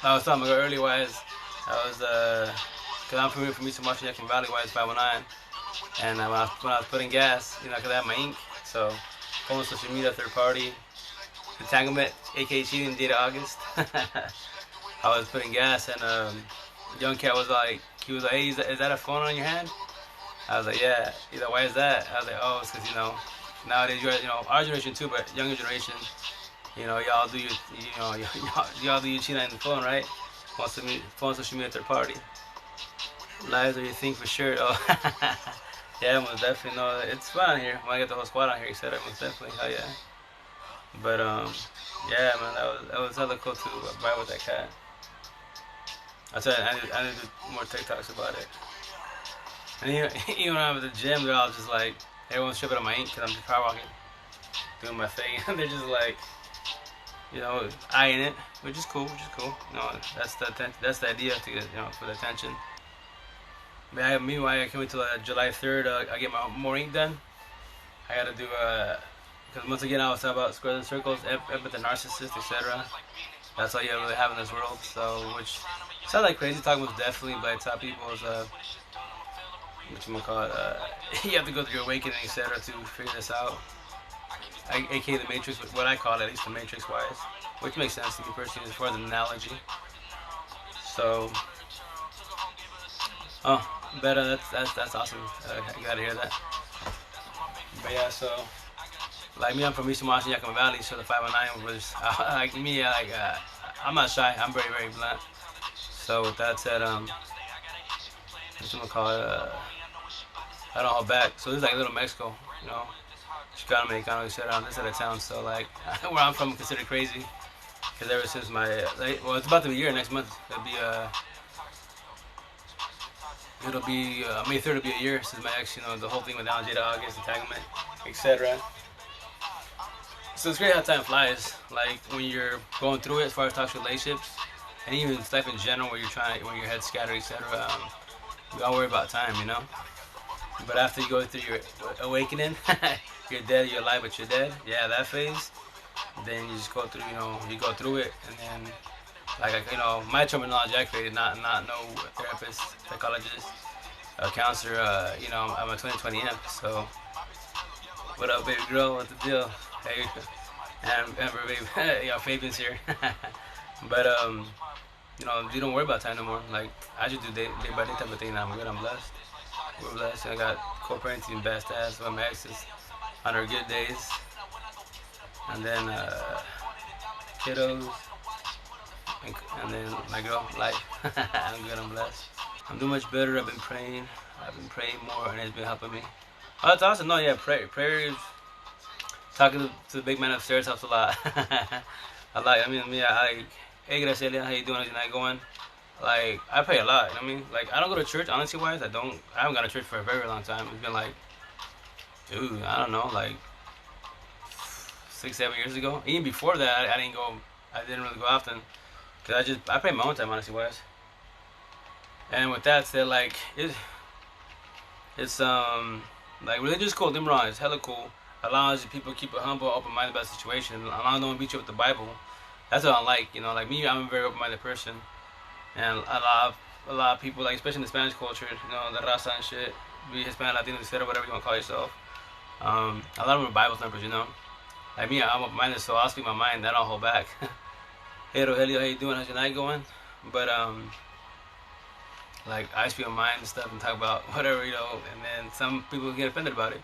I was talking about earlier wise. I was cause I'm from Eastern Washington Valley, wise 509, and when I was putting gas, you know, cause I have my ink, so phone, social media, third party, entanglement, aka cheating, date of August. I was putting gas, and young cat was like, hey, is that a phone on your hand? I was like, yeah. He's like, why is that? I was like, oh, it's because, you know, nowadays, our generation too, but younger generation, you know, y'all do your, you know, y'all do your cheating on the phone, right? Phone, social media, third party. Lies or you think for sure. Oh, yeah, most definitely. No, it's fun on here. When I get the whole squad on here, he said it most definitely. Hell yeah. But yeah, man, that was hella cool to ride with that cat. I said I need to do more TikToks about it. And even when I'm at the gym, they're all just like, everyone's tripping on my ink because I'm just power walking, doing my thing, and they're just like, you know, eyeing it, which is cool, You know, that's the idea to get, you know, for the attention. But meanwhile, I can't wait till July 3rd. I get my more ink done. I gotta do because once again I was talking about squares and circles, empathists and narcissists, etc. That's all you really have in this world. So, which sounds like crazy talk, most definitely, but I tell people is what you call it, you have to go through your awakening, etc. to figure this out. AKA the Matrix, what I call it, at least the Matrix wise, which makes sense to me personally as far as an analogy. So, oh, better. That's awesome. I gotta hear that. But yeah, so like me, I'm from Eastern Washington, Yakima Valley, so the 509 was like me. I'm not shy. I'm very very blunt. So with that said, what's gonna call it? I don't hold back. So this is like Little Mexico, you know. Chicano, Mexicano, etc. This side of town, so like where I'm from, considered crazy. Because ever since well, it's about to be a year next month. It'll be May 3rd will be a year since my ex, you know, the whole thing went down, Jada August, entanglement, etc. So it's great how time flies. Like when you're going through it, as far as toxic relationships, and even life in general, where when your head's scattered, etc. You don't worry about time, you know. But after you go through your awakening, you're dead, you're alive, but you're dead. Yeah, that phase. Then you just go through, you know, you go through it, and then, like, you know, my terminology I created, not no therapist, psychologist, counselor. You know, I'm a 2020 imp. So, what up, baby girl? What's the deal? Hey, and baby, you know, Fabian's here. But you know, you don't worry about time no more. Like I just do day by day type of thing. Now I'm good. I'm blessed. We're blessed. I got co-parenting, best ass. My ex is on her good days, and then kiddos, and then my girl, life. I'm good. I'm blessed. I'm doing much better. I've been praying more, and it's been helping me. Oh, that's awesome. No, yeah, prayer is talking to the big man upstairs helps a lot. I mean, hey, Graciela, how you doing? How's your night going? Like, I pray a lot, you know what I mean? Like, I don't go to church, honestly wise. I haven't gone to church for a very long time. It's been like, dude, I don't know, like 6, 7 years ago. Even before that, I didn't really go often. Cause I pray my own time, honestly wise. And with that said, like, it's like religious cool, them wrong, it's hella cool. Allows people to keep it humble, open-minded about the situation. Allows no one to beat you with the Bible. That's what I like, you know. Like me, I'm a very open-minded person. And a lot of people, like especially in the Spanish culture, you know, the raza and shit, be Hispanic, Latino, etc., whatever you want to call yourself. A lot of them are Bible thumpers, you know. Like me, I'm open-minded, so I'll speak my mind. I don't hold back. Hey, Rogelio, how you doing? How's your night going? But like I speak my mind and stuff and talk about whatever, you know. And then some people get offended about it.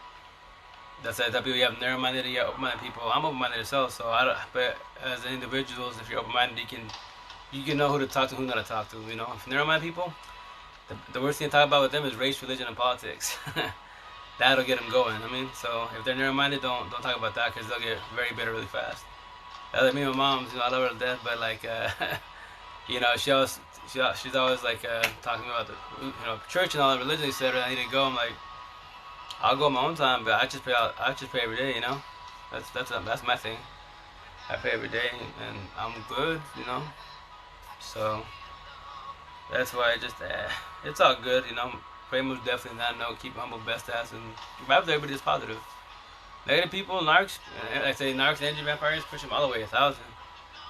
That's the type of people you have narrow-minded, you have open-minded people. I'm open-minded myself, so but as individuals, if you're open-minded, you can know who to talk to, who not to talk to. You know, if narrow-minded people, the worst thing to talk about with them is race, religion, and politics. That'll get them going. I mean, so if they're narrow-minded, don't talk about that because they'll get very bitter really fast. Like me and my mom, you know, I love her to death, but like, you know, she's always like talking about the, you know, church and all the religion, etc. I need to go. I'm like, I'll go my own time, but I just pray every day, you know. That's my thing. I pray every day, and I'm good, you know. So that's why it's all good, you know. Pray most definitely not know. Keep humble, best ass, and vibe with everybody is positive. Negative people, narcs, I say narcs, energy vampires, push them all the way 1,000.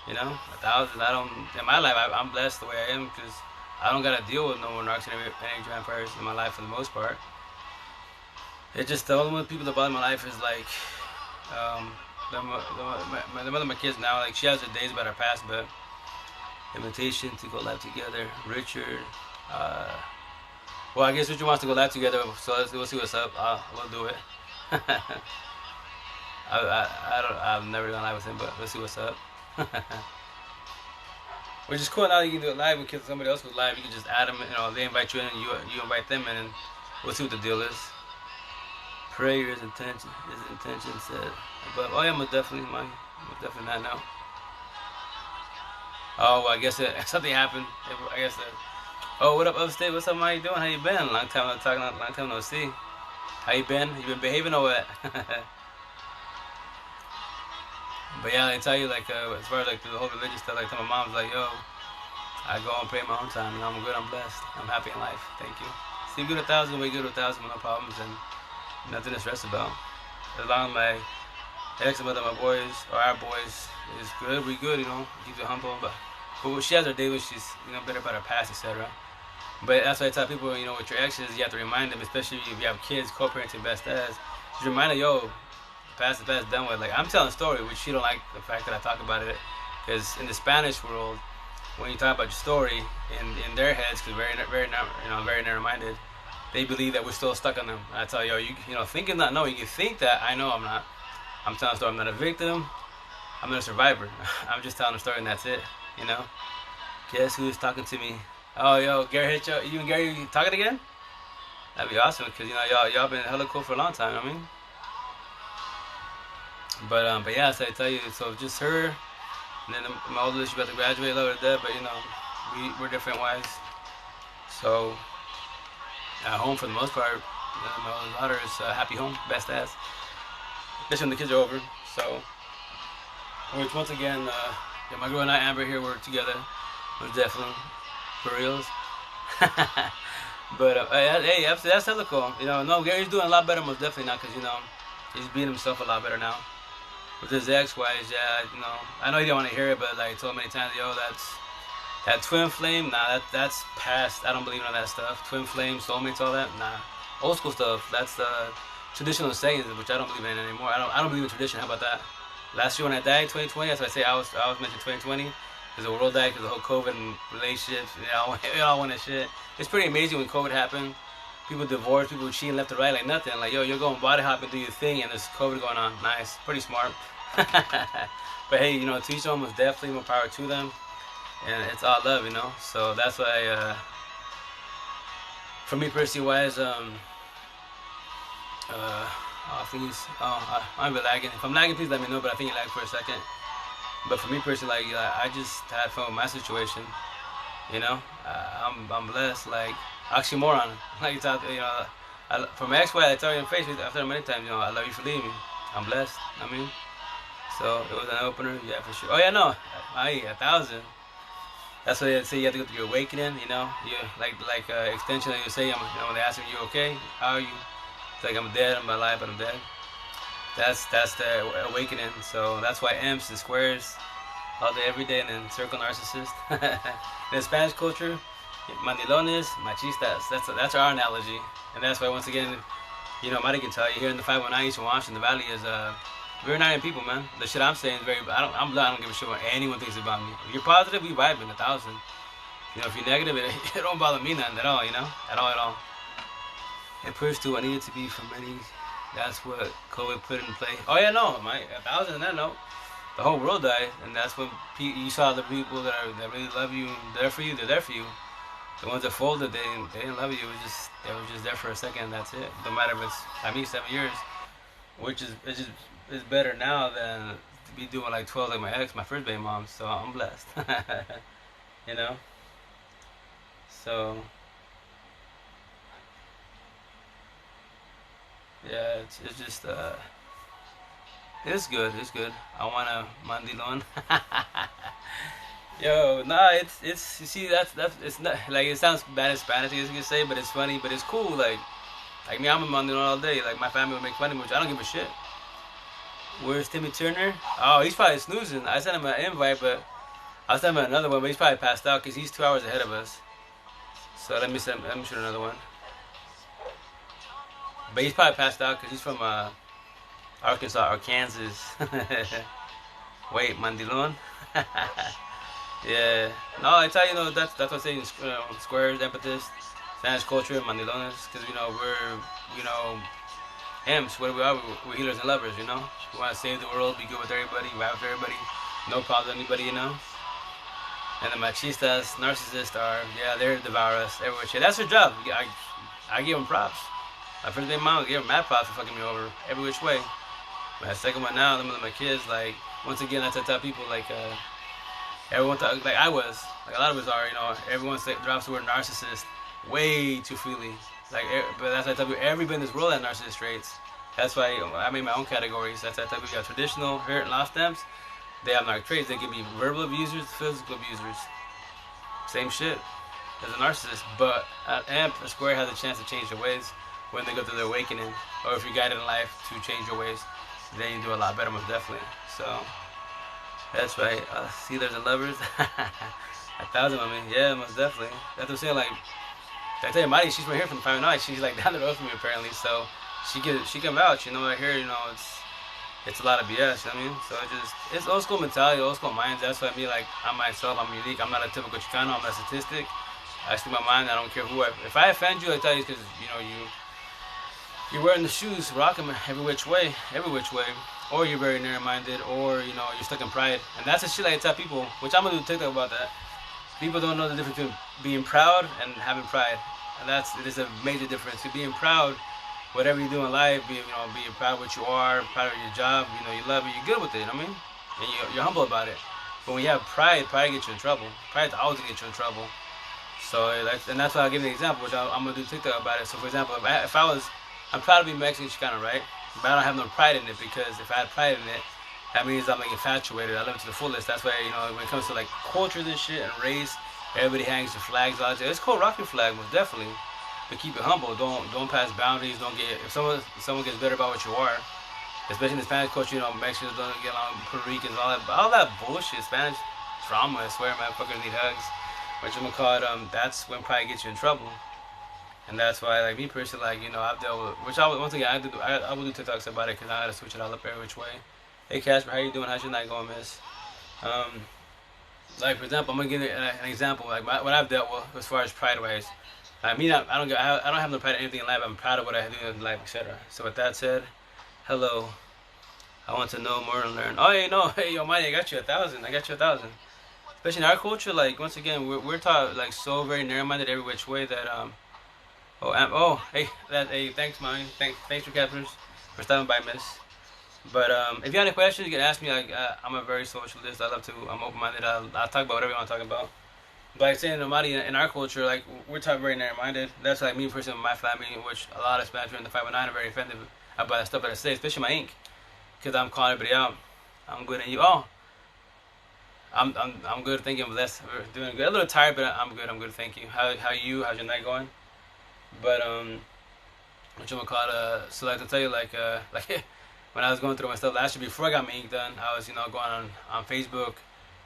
You know, 1,000. I don't. In my life, I'm blessed the way I am because I don't gotta deal with no more narcs and energy vampires in my life for the most part. It's just the only people that bother my life is like the mother of my kids now. Like she has her days about her past, but invitation to go live together. Richard. Well, I guess Richard wants to go live together, so we'll see what's up. We'll do it. I've never done live with him, but we'll see what's up. Which is cool now that you can do it live because somebody else goes live. You can just add them, you know, they invite you in and you invite them in, and we'll see what the deal is. Prayers, intention, his intention said above. Oh yeah, most definitely, most definitely not now. Oh, well, I guess something happened. I guess that. Oh, what up, Upstate? What's up, man? How you doing? How you been? Long time no talking. Long time no see. How you been? You been behaving or what? But yeah, I tell you, like, as far as like the whole religious stuff, like, I tell my mom's like, yo, I go and pray in my own time. You know, I'm good, I'm blessed, I'm happy in life. Thank you. See, good 1,000, way good 1,000 with no problems and nothing to stress about. As long as my ex and mother, my boys, or our boys, is good, we good, you know, keep it humble. But she has her day when she's, you know, better about her past, etc. But that's why I tell people, you know, with your exes, you have to remind them, especially if you have kids, co-parenting best as, just remind them, yo, past the past, done with. Like, I'm telling a story, which she don't like the fact that I talk about it, because in the Spanish world, when you talk about your story, in their heads, because very narrow-minded, they believe that we're still stuck on them. And I tell you, you know, thinking not knowing, you can think that I know I'm not. I'm telling a story. I'm not a victim. I'm not a survivor. I'm just telling a story, and that's it. You know. Guess who's talking to me? Oh, yo, Gary hit you. You and Gary talking again? That'd be awesome, because, you know, y'all been hella cool for a long time. You know what I mean. But yeah, so I tell you, so just her, and then my oldest, she's about to graduate, love her to death, but you know, we're different wise. So at home for the most part, my oldest daughter is a happy home, best ass. Especially when the kids are over. So, which once again, yeah, my girl and I, Amber here, we're together. We're definitely for reals. But hey, that's hella cool. You know, no, Gary's doing a lot better, most definitely now, because you know, he's beating himself a lot better now. With his ex-wives, yeah, you know, I know he didn't want to hear it, but like I told him many times, yo, that twin flame, nah, that's past. I don't believe in all that stuff. Twin flame, soulmates, all that, nah. Old school stuff, that's traditional sayings, which I don't believe in anymore. I don't believe in tradition. How about that? Last year when I died, 2020, that's why I say I was mentioning 2020, because the world died because of the whole COVID and relationships. We all went that shit. It's pretty amazing when COVID happened. People divorced, people cheating left and right like nothing. Like, yo, you're going body hopping, do your thing, and there's COVID going on. Nice. Pretty smart. But hey, you know, to each one was definitely more power to them. And it's all love, you know. So that's why, for me personally wise, I'm been lagging. If I'm lagging, please let me know, but I think you lagged for a second. But for me personally, like, I just had fun with my situation. You know, I'm blessed, like, oxymoron. Like, it's out there, you know, for my ex-wife, I tell you in the face, I've told her many times, you know, I love you for leaving me. I'm blessed, I mean. So, it was an opener, yeah, for sure. Oh, yeah, no, 1,000. That's why they say you have to go through your awakening, you know. You like extension, like you say, you know, when they ask me, you okay? How are you? It's like, I'm dead, I'm alive, but I'm dead. That's the awakening. So, that's why emps and squares all day, every day, and then circle narcissist. In the Spanish culture, mandilones, machistas. That's our analogy, and that's why once again, you know, Mari can tell you here in the 519 Eastern Washington, the Valley is very nice people, man. The shit I'm saying is very. I don't give a shit what anyone thinks about me. If you're positive, we vibing 1,000. You know, if you're negative, it don't bother me nothing at all. You know, at all. It pushed to what needed to be for many. That's what COVID put in play. Oh yeah, no, 1,000. That no. The whole world died, and that's when you saw the people that really love you, they're for you, they're there for you. The ones that folded, they didn't love you. They were just there for a second, and that's it. No matter if it's 7 years, which is better now than to be doing like 12 like my ex, my first baby mom. So I'm blessed, you know. So yeah, it's just It's good. I want a mandilon. Yo, nah, it's you see that's it's not like it sounds bad in Spanish as you can say, but it's funny, but it's cool. Like me, I'm a mandilon all day. Like my family would make fun of me, which I don't give a shit. Where's Timmy Turner? Oh, he's probably snoozing. I sent him an invite, but I was having another one, but he's probably passed out because he's 2 hours ahead of us. So let me shoot another one. But he's probably passed out because he's from Arkansas or Kansas. Wait, Mandilon? Yeah. No, I tell you, that's what I'm saying. Squares, empathists, Spanish culture, Mandilones, because we're emps. What we are, we're healers and lovers. We want to save the world, be good with everybody, ride with everybody, no problem with anybody. And the machistas, narcissists they're devour us every which way. That's their job. I give them props. My first day mom, I give them mad props for fucking me over every which way. My second one now, them my kids, like, once again, that's what I tell people, like, everyone thought, like I was, like a lot of us are, everyone drops the word narcissist way too freely. Like, but that's what I tell people, everybody in this world has narcissist traits. That's why I made my own categories. That's why I tell people, you got traditional, hurt, and lost emps. They have narc traits. They can be verbal abusers, physical abusers. Same shit as a narcissist. But an emp, a square, has a chance to change their ways when they go through their awakening. Or if you're guided in life to change your ways, then you do a lot better, most definitely. So, that's right. Sealers and lovers. 1,000, I mean. Yeah, most definitely. That's what I'm saying. Like, I tell you, Marty, she's right here from the 509. She's like down the road from me, apparently. So, she can vouch. I hear, it's a lot of BS, I mean? So it's old school mentality, old school minds. That's why I'm myself, I'm unique. I'm not a typical Chicano, I'm not a statistic. I speak my mind, I don't care who if I offend you, I tell you because, you're wearing the shoes, rock them every which way. Or you're very narrow-minded, or, you're stuck in pride. And that's the shit I tell people, which I'm going to do a TikTok about that. People don't know the difference between being proud and having pride. And it is a major difference. Being proud, whatever you do in life, being proud of what you are, proud of your job, you love it, you're good with it, and you're humble about it. But when you have pride gets you in trouble. Pride always gets you in trouble. So, that's why I'll give you an example, which I'm going to do TikTok about it. So, for example, I'm proud to be Mexican Chicano, right? But I don't have no pride in it, because if I had pride in it, that means I'm infatuated. I live it to the fullest. That's why, when it comes to culture and shit and race, everybody hangs their flags out there. It's cool, rock your flag, most definitely. But keep it humble. Don't pass boundaries. Don't get if someone gets better about what you are, especially in the Spanish culture. Mexicans don't get along with Puerto Ricans, all that bullshit. Spanish trauma. I swear, man, fuckers need hugs. What you call it? That's when pride gets you in trouble. And that's why, me personally, I've dealt with, which once again I will do TikToks about it because I had to switch it all up every which way. Hey Casper, how you doing? How's your night going, miss? For example, I'm gonna give you an example. What I've dealt with as far as pride wise. I don't have no pride in anything in life. I'm proud of what I do in life, etc. So with that said, hello. I want to know more and learn. Oh, hey, yo, Mighty, I got you 1,000. Especially in our culture, once again, we're taught so very narrow-minded every which way that hey, thanks, Mighty. Thanks for captors for stopping by, miss. But if you have any questions, you can ask me. I'm a very socialist. I'm open-minded. I'll talk about whatever you want to talk about. But saying in our culture, we're taught very narrow-minded. That's me personally, my family, which a lot of Spanish in the 519 are very offended about the stuff that I say, especially my ink, because I'm calling everybody out. I'm good, and you. Oh, I'm good. Thank you. I'm blessed. We're doing good. A little tired, but I'm good. Thank you. How's your night going? But what you call it? So to tell you when I was going through my stuff last year before I got my ink done, I was going on Facebook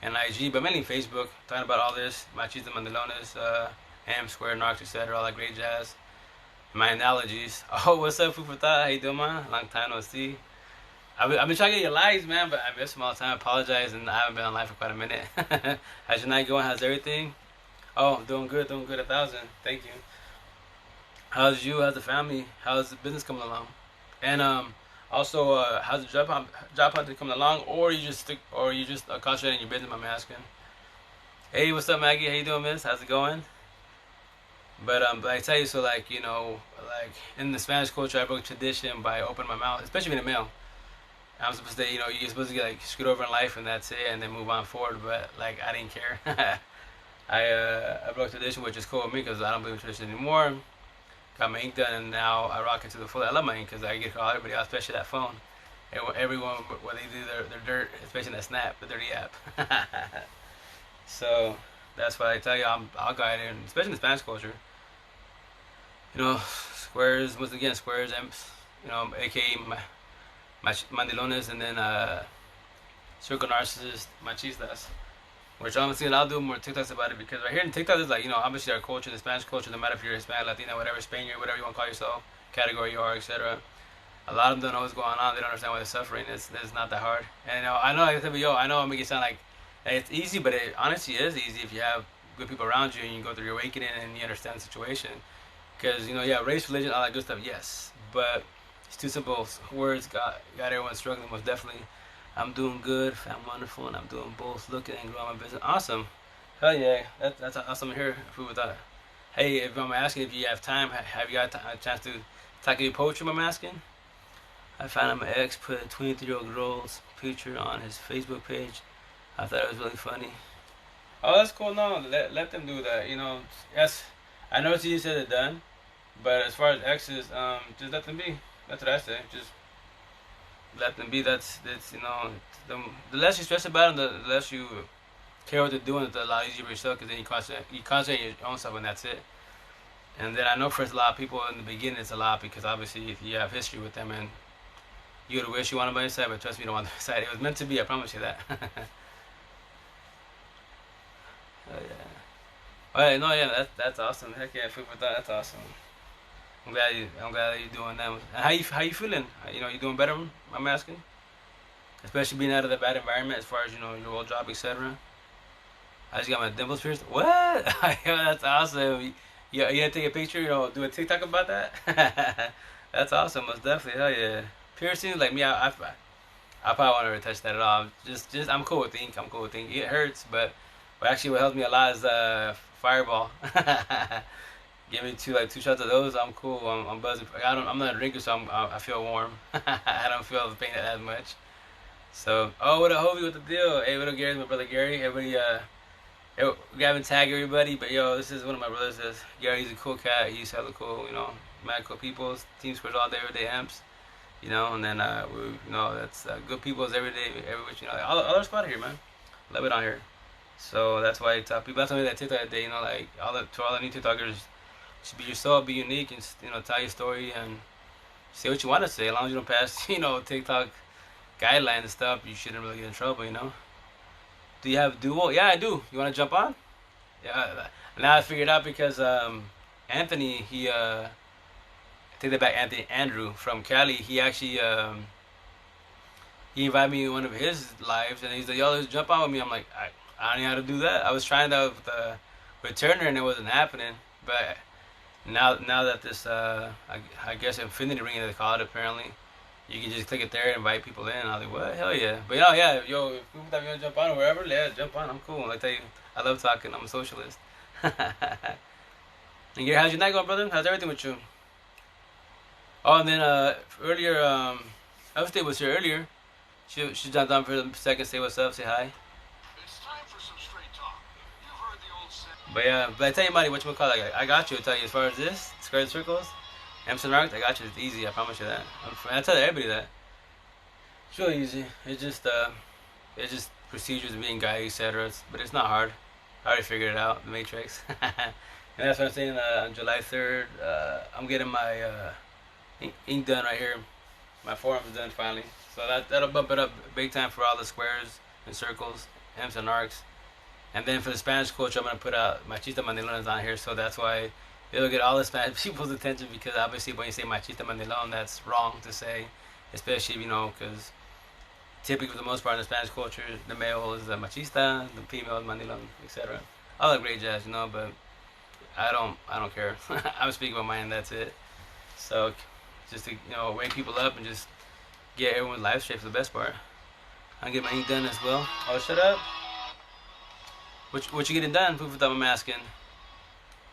and IG, but mainly Facebook, talking about all this, machistas, mandilones, square, narcs, etc., all that great jazz. My analogies. Oh, what's up, food for thought? How you doing, man? Long time no see. I've been trying to get your lives, man, but I miss them all the time. I apologize, and I haven't been on live for quite a minute. How's your night going? How's everything? Oh, doing good, 1,000. Thank you. How's you? How's the family? How's the business coming along? And also, how's the job hunting coming along? Or you just concentrating on your business? I'm asking. Hey, what's up, Maggie? How you doing, miss? How's it going? But I tell you, so in the Spanish culture, I broke tradition by opening my mouth, especially in the mail. I'm supposed to, you're supposed to get screwed over in life, and that's it, and then move on forward. But I didn't care. I broke tradition, which is cool with me because I don't believe in tradition anymore. Got my ink done, and now I rock it to the full. I love my ink because I get to call everybody out, especially that phone. Everyone, when they do their dirt, especially that Snap, the dirty app. So that's why I tell you, I'll guide it, especially in the Spanish culture. Squares, once again, squares, emps, aka mandilones, and then circle narcissists, machistas. Which honestly, I'll do more TikToks about it because right here in TikTok is like, obviously our culture, the Spanish culture, no matter if you're Hispanic, Latino, whatever, Spaniard, whatever you want to call yourself, category you are, etc. A lot of them don't know what's going on. They don't understand why they're suffering. It's not that hard. And I know, I know I make it sound like hey, it's easy, but it honestly is easy if you have good people around you and you go through your awakening and you understand the situation. Because, yeah, race, religion, all that good stuff, yes. But it's two simple words got everyone struggling, most definitely. I'm doing good, I'm wonderful, and I'm doing both, looking and growing my business. Awesome. Hell yeah. That's awesome to hear. Food with that. Hey, if I'm asking if you have time, have you got a chance to talk any poetry, I'm asking? I found out my ex put a 23-year-old girl's picture on his Facebook page. I thought it was really funny. Oh, that's cool. No, let them do that. Yes, I know it's easier said than done. But as far as exes, just let them be. That's what I say. Just let them be. That's the less you stress about them, the less you care what they're doing. It's a lot easier for yourself because then you concentrate on your own stuff and that's it. And then I know for a lot of people in the beginning it's a lot because obviously if you have history with them and you would wish you wanted by your side, but trust me, you don't want their side. It was meant to be. I promise you that. Oh yeah. Oh yeah. No, yeah. That's awesome. Heck yeah, food for thought. That's awesome. I'm glad that you're doing that. And how you feeling? You doing better? I'm asking. Especially being out of the bad environment, as far as your old job, etc. I just got my dimples pierced. What? Yeah, that's awesome. You gonna take a picture? Do a TikTok about that? That's awesome. Most definitely. Hell yeah. Piercings like me, I probably won't ever touch that at all. Just I'm cool with ink. I'm cool with ink. It hurts, but actually what helps me a lot is Fireball. Give me two shots of those. I'm cool. I'm buzzing. I'm not a drinker, so I feel warm. I don't feel the pain as much. So, what a Hovey with the deal. Hey, what up, Gary? My brother Gary. Everybody, we haven't tagged everybody, but this is one of my brothers. Gary, he's a cool cat. He's hella cool. Mad cool people. Team scores all day, every day, amps. And then that's good people's every day, every which all our spot here, man. Love it on here. So that's why I tell people. That's why that TikTok that day, like to all the new TikTokers, just be yourself, be unique, and tell your story and say what you want to say. As long as you don't pass, TikTok guidelines and stuff, you shouldn't really get in trouble. Do you have duo? Yeah, I do. You want to jump on? Yeah. Now I figured out because Anthony, take that back, Andrew from Cali. He actually he invited me to one of his lives, and he's like, "Yo, let's jump on with me." I'm like, I don't know how to do that. I was trying that with Turner, and it wasn't happening. But now that this I guess Infinity Ring they call it apparently, you can just click it there and invite people in. I was like, what? Hell yeah! But yeah, yo, if people that you want to jump on or wherever, yeah, jump on. I'm cool. I tell you, I love talking. I'm a socialist. And how's your night going, brother? How's everything with you? Oh, and then earlier, Upstate was here earlier. She jumped on for a second, say what's up, say hi. It's time for some straight talk. You've heard the old saying. But yeah, I tell you, Marty, what you call it? I got you. I tell you, as far as this, square circles, emps and narcs, I got you. It's easy. I promise you that. I tell everybody that. It's really easy. It's just procedures of being guy, etc. But it's not hard. I already figured it out. The Matrix. And that's what I'm saying. On July 3rd, I'm getting my ink done right here. My forearm is done finally. So that'll bump it up big time for all the squares and circles, emps and narcs. And then for the Spanish culture, I'm going to put Machista Mandilones on here. So that's why it'll get all the Spanish people's attention because obviously when you say Machista Mandilon, that's wrong to say. Especially, because typically for the most part in the Spanish culture, the male is the Machista, the female is Mandilon, etc. All the great jazz, but I don't care. I'm speaking about mine, that's it. So just to wake people up and just get everyone's life straight for the best part. I'll get my ink done as well. Oh, shut up. What you getting done? People thought I'm asking.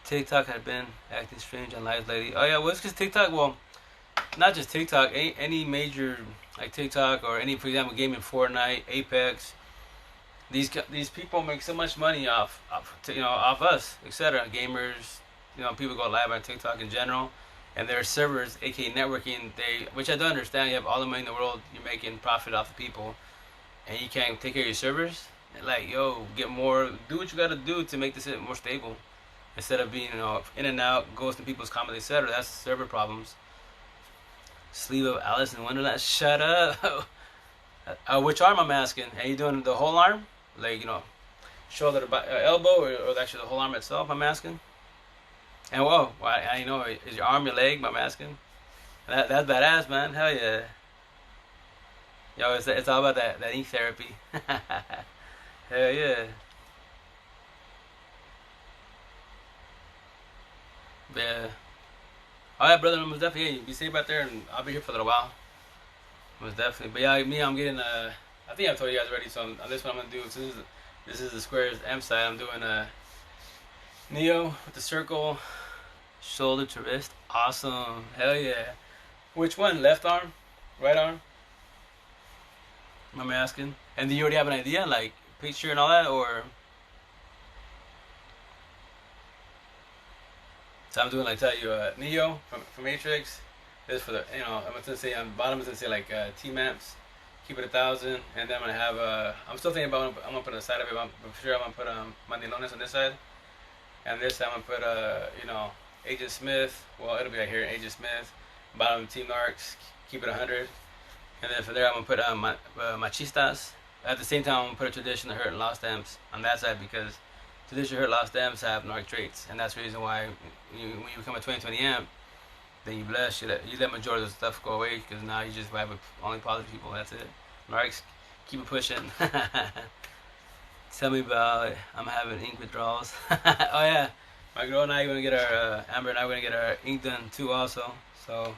TikTok had been acting strange on lives lately. Oh yeah, well it's because TikTok. Well, not just TikTok. Any major like TikTok or any, for example, gaming Fortnite, Apex. These people make so much money off us, etc. Gamers, people go live on TikTok in general. And their servers, aka networking, which I don't understand. You have all the money in the world, you're making profit off the people, and you can't take care of your servers. Like, get more, do what you gotta do to make this more stable, instead of being, in and out, ghosting people's comments, etc. That's server problems. Sleeve of Alice in Wonderland. Shut up. Which arm I'm asking? Are you doing the whole arm? Like, shoulder to elbow, or actually the whole arm itself? I'm asking. And whoa, I know, is your arm your leg? I'm asking. That's badass, man. Hell yeah. Yo, it's all about that ink therapy. Hell yeah. Yeah. All right, brother. Most definitely. Yeah, you be safe out there, and I'll be here for a little while. Most definitely. But yeah, me, I'm getting I think I told you guys already. So on this one, I'm gonna do. So this is the squares M side. I'm doing a Neo with the circle, shoulder to wrist. Awesome. Hell yeah. Which one? Left arm, right arm? I'm asking. And do you already have an idea, like picture and all that, or? So I'm doing like tell you Neo from Matrix. This for the I'm gonna say on the bottom is gonna say like T maps. Keep it 1,000, and then I'm gonna have I'm still thinking about I'm gonna put on the side of it. But for sure I'm gonna put Mandilones on this side, and this time I'm gonna put Agent Smith. Well, it'll be right here, Agent Smith. Bottom Team Narcs. Keep it 100, and then from there I'm gonna put Machistas. At the same time I'm gonna put a tradition of hurt and lost amps on that side because tradition hurt lost amps have narc traits, and that's the reason why when you become a 2020 amp, then you bless you let majority of the stuff go away because now you just vibe with only positive people. That's it. Narcs, keep it pushing. Tell me about it. I'm having ink withdrawals. Oh yeah, my girl and I are gonna get our Amber and I are gonna get our ink done too also. So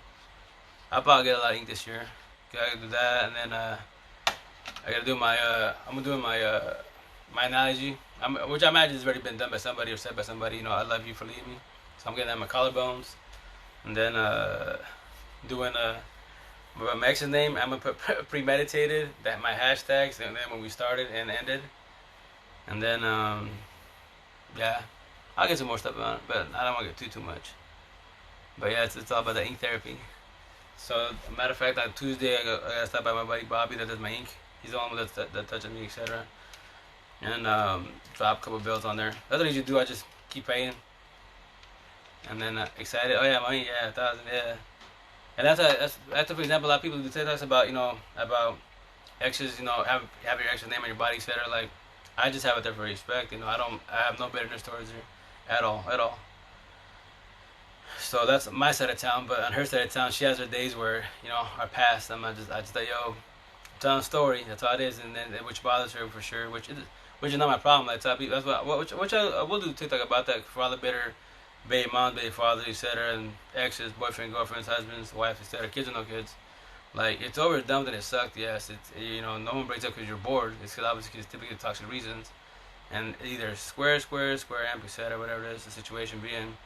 I'll probably get a lot of ink this year. Gotta do that, and then I gotta do my I'm doing my analogy, which I imagine has already been done by somebody or said by somebody. I love you for leaving me. So I'm getting that my collarbones, and then doing my ex's name. I'm gonna put premeditated that my hashtags, and then when we started and ended, and then yeah, I'll get some more stuff on it, but I don't want to get too much. But yeah, it's all about the ink therapy. So, matter of fact, on Tuesday, I gotta stop by my buddy Bobby that does my ink. He's the one that touches me, etc. And drop a couple bills on there. That's what I usually do. I just keep paying. And then excited. Oh yeah, money. Yeah, 1,000. Yeah. And that's for example, a lot of people do TikToks about about exes. Have your ex's name on your body, etc. Like, I just have it there for respect. I have no bitterness towards her, at all. So that's my side of town, but on her side of town, she has her days where our past. I just like, yo, I'm telling a story. That's all it is, and then which bothers her for sure. Which is not my problem. Like, tell people, that's which I will do TikTok about that for all the bitter baby moms, baby fathers, etc., and exes, boyfriend, girlfriends, husbands, wives, etc., kids or no kids. Like, it's over, dumb, and it sucked. Yes, it's no one breaks up because you're bored. It's because obviously it's typically toxic reasons, and either square, amp, etc., whatever it is, the situation being.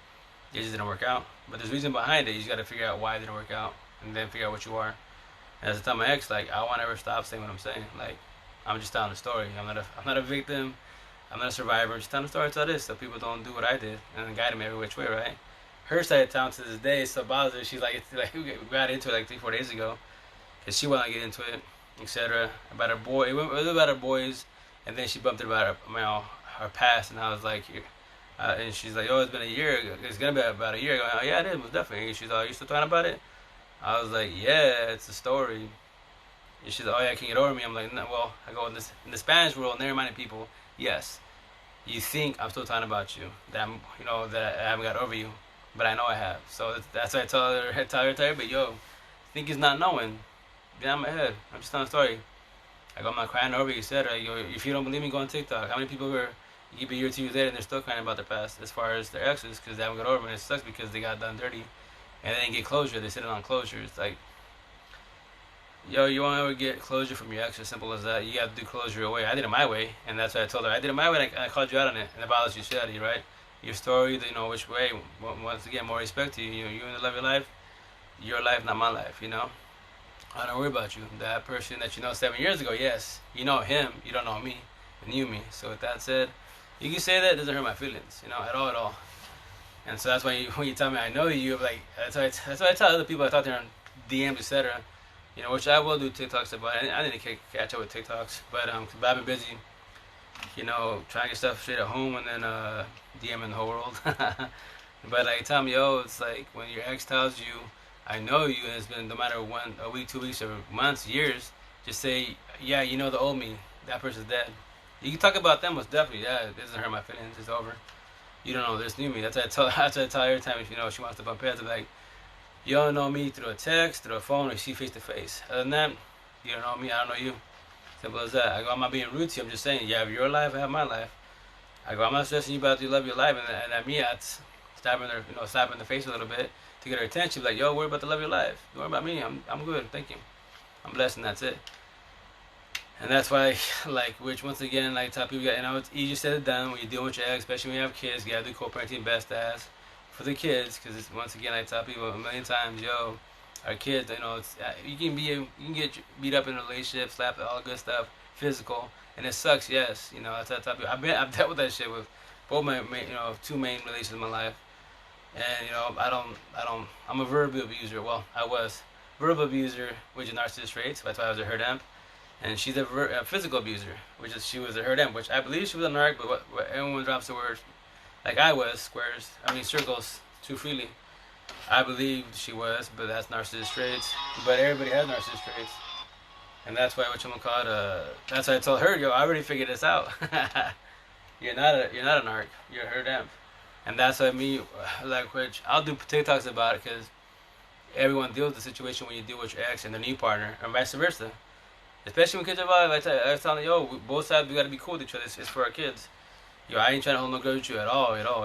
It just didn't work out. But there's reason behind it. You just got to figure out why it didn't work out, and then figure out what you are. And as I tell my ex, like, I won't ever stop saying what I'm saying. Like, I'm just telling a story. I'm not a victim. I'm not a survivor. I'm just telling a story. That's all it is. So people don't do what I did and then guide them every which way, right? Her side of town to this day still bothers her. She's like, we got into it like 3-4 days ago, cause she wanted to get into it, etc. About her boy. It was about her boys, and then she bumped it about her past, and I was like, here. And she's like, oh, it's been a year. It's gonna be about a year ago. Oh, yeah, it is, most definitely. She's like, you still talking about it? I was like, yeah, it's a story. And she's like, oh yeah, can you get over me? I'm like, no. Well, I go in the Spanish world, and they reminded people, yes, you think I'm still talking about you, that that I haven't got over you, but I know I have. So that's why I tell her, but yo, think he's not knowing. Get out of my head. I'm just telling a story. I go, I'm not crying over you, etc. If you don't believe me, go on TikTok. How many people are? You keep a year or 2 years later and they're still crying about their past as far as their exes because they haven't got over them. And it sucks because they got done dirty and they didn't get closure. They're sitting on closure. It's like, yo, you won't ever get closure from your ex. As simple as that. You have to do closure your way. I did it my way, and that's what I told her. I did it my way, and I called you out on it. And it bothers you, shit out of you, right? Your story, which way. Once again, more respect to you. You in the love of your life. Your life, not my life. I don't worry about you. That person that 7 years ago, yes, you know him. You don't know me, and you me. So with that said, you can say that, it doesn't hurt my feelings, at all. And so that's why when you tell me I know you, like, that's why I tell other people I talk to on DMs, etc. Which I will do TikToks about. I need to catch up with TikToks, but cause I've been busy, trying to get stuff straight at home and then DMing the whole world. But like, tell me, it's like when your ex tells you, I know you, and it's been no matter a week, 2 weeks, or months, years, just say, yeah, the old me, that person's dead. You can talk about them, most definitely. Yeah, it doesn't hurt my feelings. It's over. You don't know this new me. That's what I tell. That's what I tell her every time. If you know she wants to bump heads, I'm like, you don't know me through a text, through a phone, or see face to face. Other than that, you don't know me. I don't know you. Simple as that. I go, I'm not being rude to you. I'm just saying, you have your life, I have my life. I go, I'm not stressing you about you love your life, and at me, that's slapping her, slapping in the face a little bit to get her attention. Like, yo, worry about the love of your life. Don't worry about me. I'm good. Thank you. I'm blessed, and that's it. And that's why, like, which once again, like, tell people, it's easier said than done when you deal with your ex, especially when you have kids. You gotta do co-parenting best as for the kids, because once again, I tell people a million times, yo, our kids, you can get beat up in a relationship, slap, all the good stuff, physical, and it sucks. Yes, that's what I tell people. I've dealt with that shit with both my two main relations in my life, and I'm a verbal abuser. Well, I was verbal abuser, which is narcissist traits. That's why I was a hurt emp. And she's a physical abuser, she was a hurt emp, which I believe she was a narc, but what everyone drops the word, like I was, circles too freely. I believe she was, but that's narcissist traits. But everybody has narcissist traits. And that's why that's why I told her, yo, I already figured this out. you're not a narc, you're a hurt emp. And that's what which I'll do TikToks about it, because everyone deals with the situation when you deal with your ex and their new partner, and vice versa. Especially when kids are involved, I was telling yo, both sides, we gotta be cool with each other. It's for our kids. Yo, I ain't trying to hold no grudge with you at all, at all.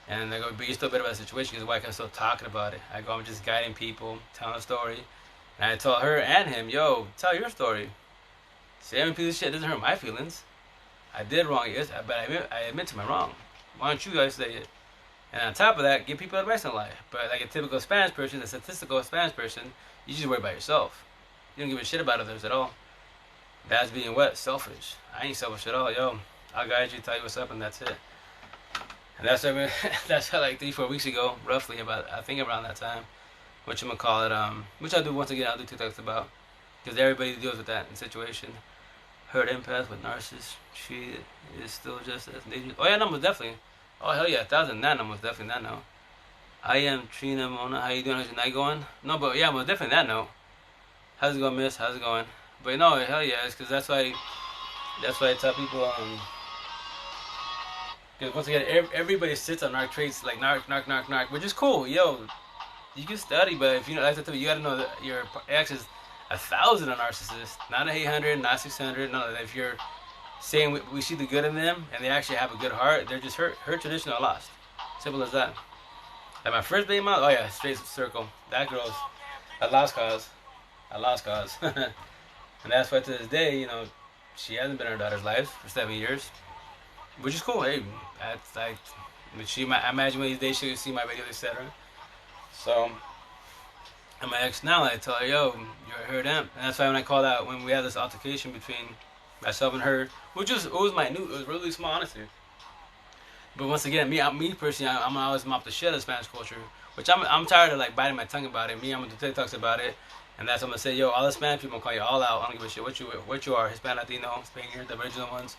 And I go, but you're still better about the situation, because why I'm still talking about it. I go, I'm just guiding people, telling a story. And I told her and him, yo, tell your story. Say I'm a piece of shit, doesn't hurt my feelings. I did wrong, yes, but I admit to my wrong. Why don't you guys say it? And on top of that, give people advice in life. But like a typical Spanish person, a statistical Spanish person, you just worry about yourself. You don't give a shit about others at all. That's being what? Selfish. I ain't selfish at all. Yo, I'll guide you, tell you what's up, and that's it. And that's how like 3-4 weeks ago, roughly, I think around that time, which I'm gonna call it, which I'll do once again. I'll do TikToks about, because everybody deals with that situation. Hurt empath with narcissist. She is still just as dangerous. Oh yeah, no, most definitely. Oh hell yeah, 1,000. That no, most definitely that no. I am Trina Mona. How you doing? How's your night going? No, but yeah, most definitely that no. How's it going, miss? How's it going? But no, hell yeah, it's because that's why I tell people, because once again, everybody sits on narc traits, like narc, which is cool. Yo, you can study, but if you know, that's the thing, you gotta know that your ex is 1,000 a narcissist, not 800, not 600. No, if you're saying we see the good in them and they actually have a good heart, they're just hurt traditional or lost. Simple as that. Like my first baby mom, oh yeah, straight circle. That girl's a lost cause. And that's why to this day, she hasn't been in her daughter's life for 7 years, which is cool. Hey, that's like, I imagine one of these days she'll see my videos, etc. So, and my ex now, I tell her, yo, you're a hurt emp. And that's why when I called out, when we had this altercation between myself and her, which was, it was minute, it was really small, honestly. But once again, me personally, I'm always mop the shit out of Spanish culture, which I'm tired of like biting my tongue about it. I'm gonna do TikToks about it. And that's what I'm gonna say, yo, all the Spanish people call you all out. I don't give a shit what you are, Hispanic, Latino, Spaniard, the original ones,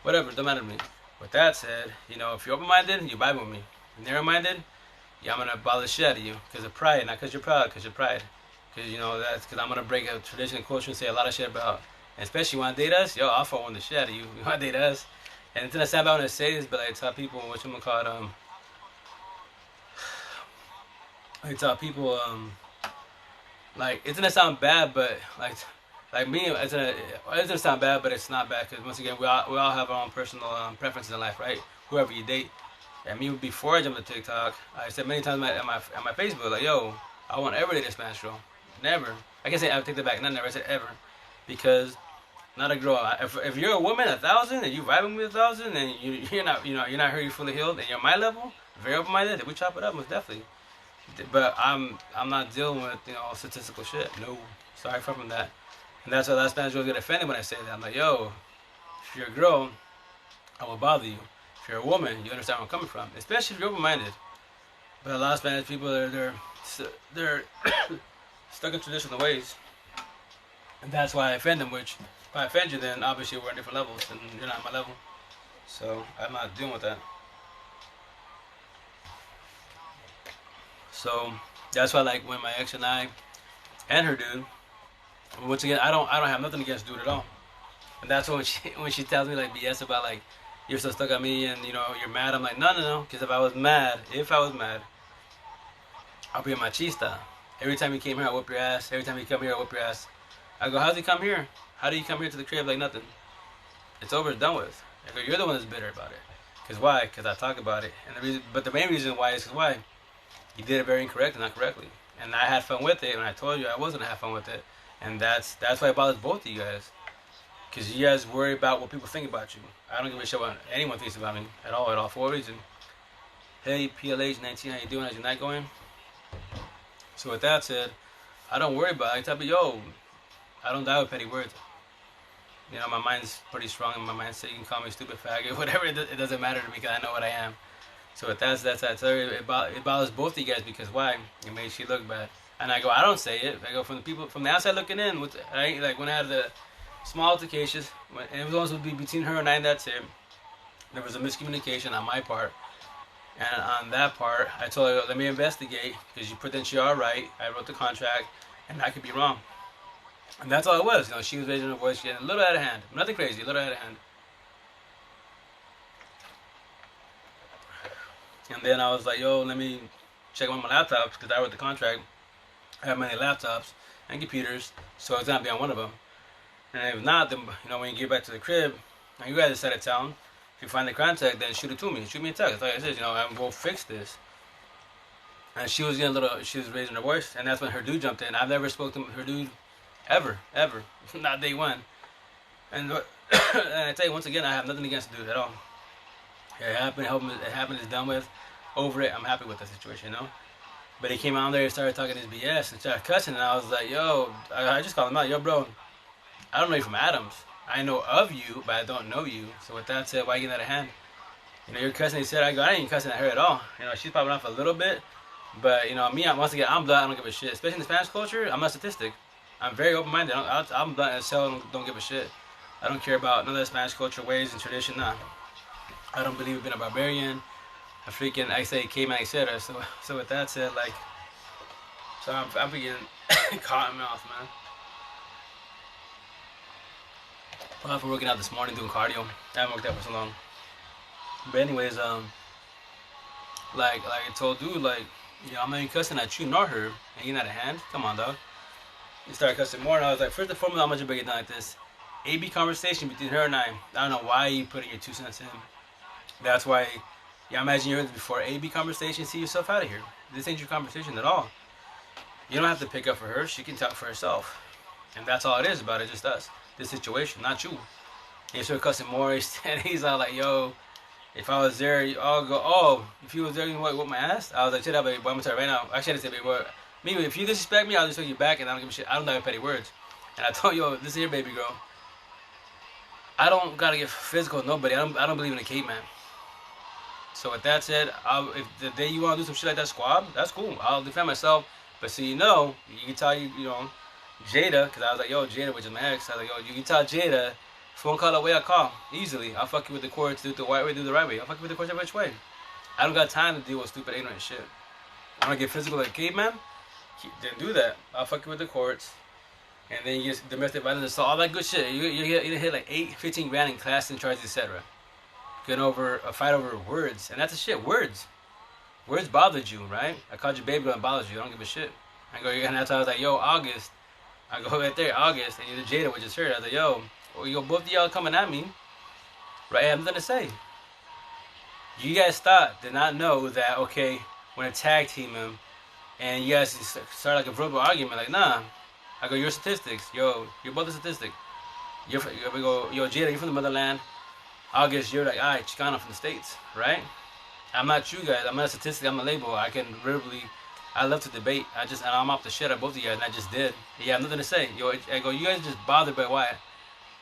whatever, don't matter to me. With that said, if you're open-minded, you vibe with me. If you're narrow-minded, yeah, I'm gonna bother the shit out of you because of pride, not because you're proud, because you're pride. Because that's because I'm gonna break a tradition and culture and say a lot of shit about. And especially you wanna date us, yo, I'll Forewarn the shit out of you. You wanna date us? And it's gonna sound bad when I say this, but I tell people what you gonna call it. I tell people like it's gonna sound bad, but like me, it's gonna sound bad, but it's not bad because once again, we all have our own personal preferences in life, right? Whoever you date. And me, before I jumped to TikTok, I said many times on my Facebook, like, yo, I won't ever date a Spanish girl. Never. I can say I take that back. Not never. I said ever, because not a girl. If you're a woman, 1,000, and you vibing with 1,000, and you're not hurt, you're fully healed, and you're my level, very open-minded. If we chop it up, most definitely. But I'm not dealing with statistical shit. No, sorry from that. And that's why a lot of Spanish girls get offended when I say that. I'm like, yo, if you're a girl, I will bother you. If you're a woman, you understand where I'm coming from, especially if you're open-minded. But a lot of Spanish people they're stuck in traditional ways, and that's why I offend them. Which if I offend you, then obviously we're on different levels, and you're not at my level. So I'm not dealing with that. So that's why, like, when my ex and her dude, once again, I don't have nothing against dude at all. And that's when she tells me like BS about like you're so stuck on me and you know you're mad. I'm like no, because if I was mad, I'll be a machista. Every time he came here, I whoop your ass. Every time he come here, I whoop your ass. I go, how's he come here? How do you come here to the crib like nothing? It's over, it's done with. I go, you're the one that's bitter about it. Cause why? Cause I talk about it. And the reason, but the main reason why is cause why? You did it very incorrect and not correctly. And I had fun with it, and I told you I wasn't gonna have fun with it. And that's why it bothers both of you guys. Cause you guys worry about what people think about you. I don't give a shit what anyone thinks about me at all, for a reason. Hey, PLH19, how you doing? How's your night going? So with that said, I don't worry about it. I tell me, yo, I don't die with petty words. You know, my mind's pretty strong, and my mind says you can call me stupid faggot, whatever. It doesn't matter to me because I know what I am. So with that's I tell you, it bothers both of you guys because why? It makes you look bad. And I go, I don't say it. I go from the people from the outside looking in. Right? Like when I had the small altercations, and it was also between her and I. That's it. There was a miscommunication on my part, and on that part, I told her, let me investigate because you pretend you're all right. I wrote the contract, and I could be wrong. And that's all it was. You know, she was raising her voice, getting a little out of hand. Nothing crazy, a little out of hand. And then I was like, yo, let me check on my laptops because I wrote the contract. I have many laptops and computers, so it's not be on one of them. And if not, then you know when you get back to the crib, and you guys decide to town, if you find the contact, then shoot it to me. Shoot me a text. Like I said, you know, I'm gonna fix this. And she was getting a little. She was raising her voice, and that's when her dude jumped in. I've never spoken to her dude, ever, not day one. And, and I tell you once again, I have nothing against the dude at all. It happened. It happened. It's done with. Over it. I'm happy with the situation, you know. But he came out there and started talking this BS and started cussing, and I was like, yo, I just called him out, yo, bro. I don't know you from Adams. I know of you, but I don't know you. So with that said, why you getting out of hand? You know, you're cussing. He said, I ain't even cussing at her at all. You know, she's popping off a little bit, but you know, me, once again, I'm blunt. I don't give a shit. Especially in the Spanish culture, I'm not statistic. I'm very open-minded. I'm blunt as hell. Don't give a shit. I don't care about none of the Spanish culture ways and tradition. Nah, I don't believe in being a barbarian. I say caveman, etc. So with that said, like, so I'm getting cotton mouth, man. Well, for working out this morning, doing cardio. I haven't worked out for so long. But anyways, like I told dude, like, you know, I'm not even cussing at you nor her, and you're not a hand. Come on, dog. You started cussing more, and I was like, first and foremost, I'm gonna break it down like this. AB conversation between her and I don't know why you putting your 2 cents in. That's why. Yeah, imagine you heard this before. AB conversation, see yourself out of here. This ain't your conversation at all. You don't have to pick up for her. She can talk for herself. And that's all it is about it, just us. This situation, not you. And you start cussing more, and he's all like, yo, if I was there, I'll go, oh, if you was there, you would whip my ass? I was like, shit, baby boy, I'm gonna tell you right now. Actually, I didn't say baby boy. Me, if you disrespect me, I'll just tell you back, and I don't give a shit. I don't know petty words. And I told you, yo, this is your baby girl. I don't gotta get physical with nobody. I don't believe in a caveman. So with that said, if the day you want to do some shit like that, squab, that's cool. I'll defend myself. But so you know, you can tell you know, Jada, because I was like, yo, Jada, which is my ex. I was like, yo, you can tell Jada, phone call the way I call, easily. I'll fuck you with the courts, do it the right way, do it the right way. I'll fuck you with the courts every which way. I don't got time to deal with stupid, ignorant shit. I want to get physical like a caveman, then do that. I'll fuck you with the courts. And then you get domestic violence assault, all that good shit. You hit like 15 grand in class and charges, etc. Getting over a fight over words, and that's the shit. Words bothered you, right? I called you baby, but it bothers you. I don't give a shit. I go, and that's why I was like, yo, August. I go right there, August, and you're the Jada, which is her. I was like, yo, both of y'all coming at me, right? I have nothing to say. You guys did not know that, okay, when I tag team him, and you guys start like a verbal argument, like, nah. I go, you're statistics. Yo, you're both a statistic. We go, yo, Jada, you're from the motherland. August, you're like, alright, Chicano from the States, right? I'm not you guys. I'm not a statistic. I'm a label. I can verbally, I love to debate. I'm off the shit at both of you guys, and I just did. Yeah, I have nothing to say. Yo, I go, you guys just bothered by why?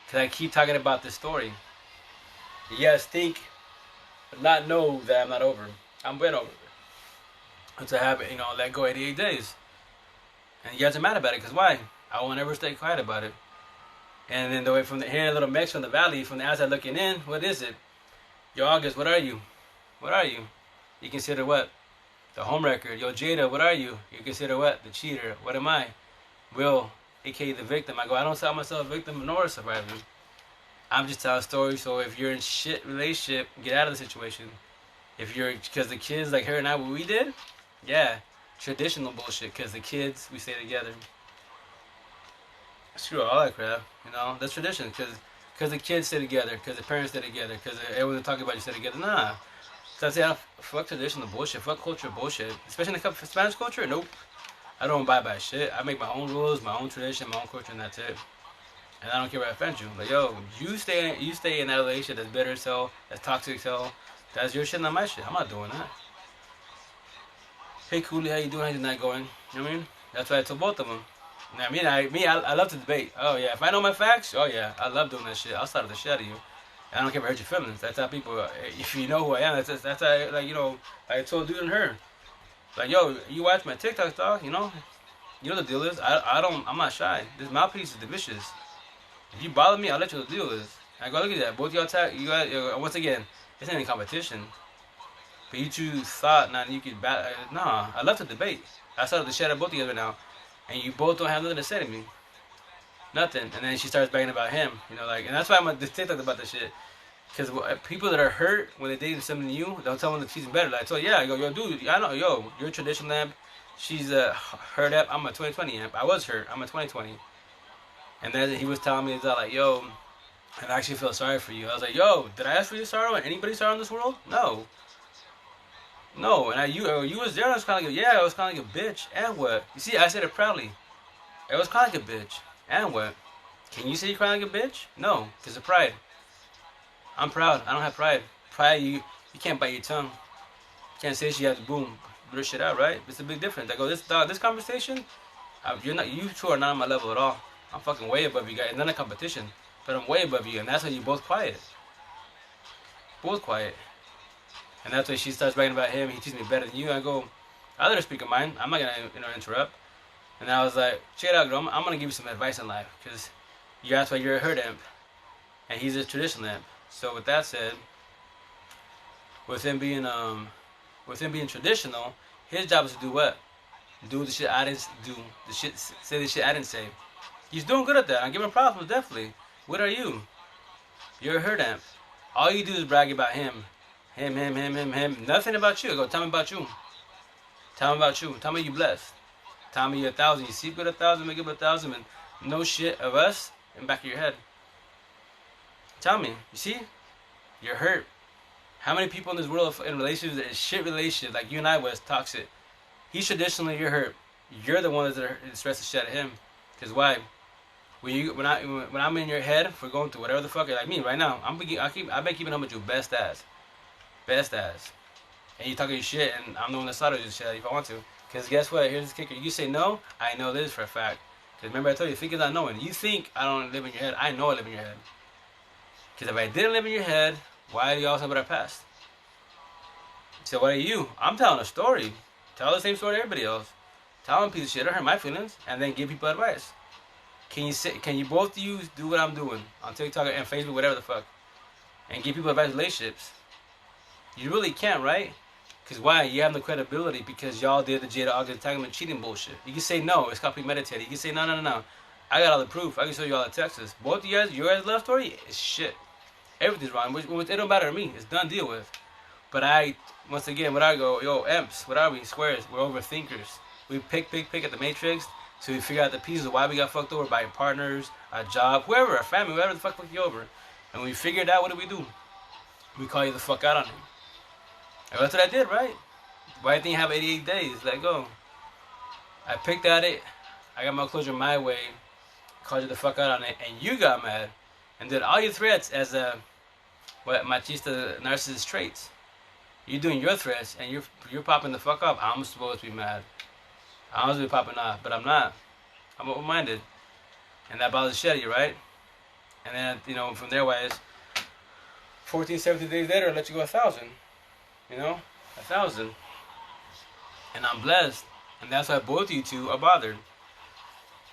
Because I keep talking about this story. You guys think, but not know that I'm not over. I'm been over it. It's a habit, you know, let go 88 days. And you guys are mad about it, because why? I won't ever stay quiet about it. And then the way from hearing a little mix from the valley, from the outside looking in, what is it? Yo, August, what are you? What are you? You consider what? The home record. Yo, Jada, what are you? You consider what? The cheater. What am I? Will, aka the victim. I go, I don't sell myself a victim nor a survivor. I'm just telling stories. So if you're in shit relationship, get out of the situation. If you're, because the kids like her and I, what we did, yeah, traditional bullshit. Because the kids, we stay together. Screw all that crap. You know, that's tradition. Because the kids stay together. Because the parents stay together. Because everyone's talking about you stay together. Nah. So I say, fuck traditional bullshit. Fuck culture bullshit. Especially in the Spanish culture. Nope. I don't abide by shit. I make my own rules, my own tradition, my own culture, and that's it. And I don't care if I offend you. Like, yo, you stay in that relationship that's bitter as hell, that's toxic as hell. That's your shit, not my shit. I'm not doing that. Hey, Cooley, how you doing? How's your night going? You know what I mean? That's what I told both of them. I mean, I love to debate. Oh yeah, if I know my facts, oh yeah, I love doing that shit. I'll slap the shit out of you. I don't care if I hurt your feelings. That's how people. If you know who I am, that's how, like, you know, I told dude and her. Like, yo, you watch my TikToks, dog. You know the deal is. I'm not shy. This mouthpiece is vicious. If you bother me, I'll let you know the deal is. I go, look at that. Both y'all you guys, once again, it's not any competition. But you two thought, nah, you could nah, I love to debate. I started to shut up both of you right now. And you both don't have nothing to say to me. Nothing. And then she starts bragging about him. You know, like, and that's why I'm this TikTok about this shit. Because people that are hurt when they date something new, they'll tell them that she's better. Like, so yeah, I go, yo, dude, I know, yo, you're a traditional amp. She's a hurt amp. I'm a 2020 amp. I was hurt. I'm a 2020. And then he was telling me, he's like, yo, I actually feel sorry for you. I was like, yo, did I ask for your sorrow? And anybody's sorrow in this world? No. No. And you was there. I was kind of like, yeah, I was kind of like a bitch. And what? You see, I said it proudly. I was kind of like a bitch. And what? Can you say you're crying like a bitch? No, because of pride. I'm proud. I don't have pride. Pride, you can't bite your tongue. You can't say she has boom, blur shit out, right? It's a big difference. I go, this conversation, you two are not on my level at all. I'm fucking way above you guys. It's not a competition, but I'm way above you, and that's why you both quiet. Both quiet. And that's why she starts bragging about him. He teaches me better than you. I go, I let her speak of mine. I'm not gonna interrupt. And I was like, check it out, girl. I'm gonna give you some advice in life, because that's why you're a hurt amp, and he's a traditional amp. So with that said, with him being traditional, his job is to do what? Do the shit I didn't do. Say the shit I didn't say. He's doing good at that. I'm giving props, definitely. What are you? You're a hurt amp. All you do is brag about him. Him. Nothing about you. Go, tell me about you. Tell me about you. Tell me you blessed. Tell me you're 1,000. You see good 1,000, make it 1,000, and no shit of us in the back of your head. Tell me. You see? You're hurt. How many people in this world in relationships that is shit relationships like you and I was toxic? He's traditionally, you're hurt. You're the one that's stressed the shit out of him. Because why? When I'm in your head for going through whatever the fuck, like me right now, I've been keeping up with you best ass. And you talking your shit, and I'm the one that started this shit if I want to. Because guess what? Here's the kicker. You say no, I know this for a fact. Because remember I told you, think is not knowing. You think I don't live in your head. I know I live in your head. Because if I didn't live in your head, why do you always talk about our past? So what are you? I'm telling a story. Tell the same story to everybody else. Tell them piece of shit. I don't hurt my feelings, and then give people advice. Can you both do what I'm doing on TikTok and Facebook, whatever the fuck, and give people advice in relationships? You really can't, right? Because why? You have no credibility because y'all did the Jada August entanglement cheating bullshit. You can say no, it's called premeditated. You can say no. I got all the proof. I can show you all the texts. Both of you guys, your guys' love story is shit. Everything's wrong. It don't matter to me. It's done deal with. But once again, when I go, yo, emps, what are we? Squares. We're overthinkers. We pick at the matrix. So we figure out the pieces of why we got fucked over by partners, our job, whoever, our family, whoever the fuck fucked you over. And when we figured out, what do? We call you the fuck out on him. And that's what I did, right? Why do you think you have 88 days? Let go. I picked at it. I got my closure my way. Called you the fuck out on it. And you got mad. And did all your threats as machista narcissist traits. You're doing your threats and you're popping the fuck up. I'm supposed to be mad. I'm supposed to be popping off, but I'm not. I'm open-minded. And that bothers the shit out of you, right? And then, from there wise, 14, 17 days later, I let you go 1,000. 1,000. And I'm blessed. And that's why both of you two are bothered.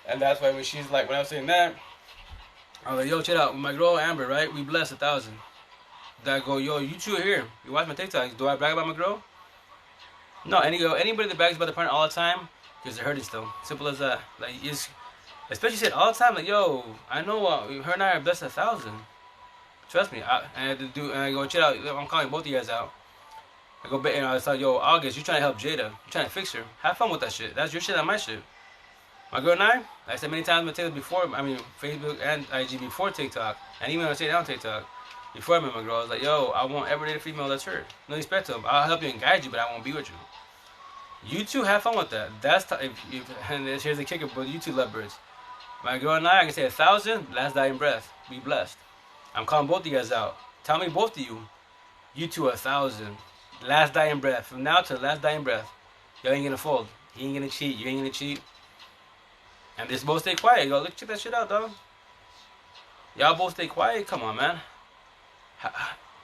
And that's why when she's like, when I was saying that, I was like, yo, check out, my girl Amber, right? We blessed 1,000. Then I go, yo, you two are here. You watch my TikToks. Do I brag about my girl? No, anybody that brags about their partner all the time, because they're hurting still. Simple as that. Like, especially said all the time, like, yo, I know her and I are blessed 1,000. Trust me. And I go, chill out. I'm calling both of you guys out. I go, I was like, yo, August, you trying to help Jada. You trying to fix her. Have fun with that shit. That's your shit, not my shit. My girl and like I said many times on TikTok before, Facebook and IG before TikTok, and even when I say it on TikTok, before I met my girl, I was like, yo, I want every day a female that's her. No respect to them. I'll help you and guide you, but I won't be with you. You two have fun with that. And here's the kicker, but you two lovebirds. My girl and I can say 1,000, last dying breath. Be blessed. I'm calling both of you guys out. Tell me both of you two 1,000, last dying breath. From now to the last dying breath, y'all ain't gonna fold. He ain't gonna cheat. You ain't gonna cheat. And just both stay quiet. Go, look, check that shit out, dog. Y'all both stay quiet. Come on, man.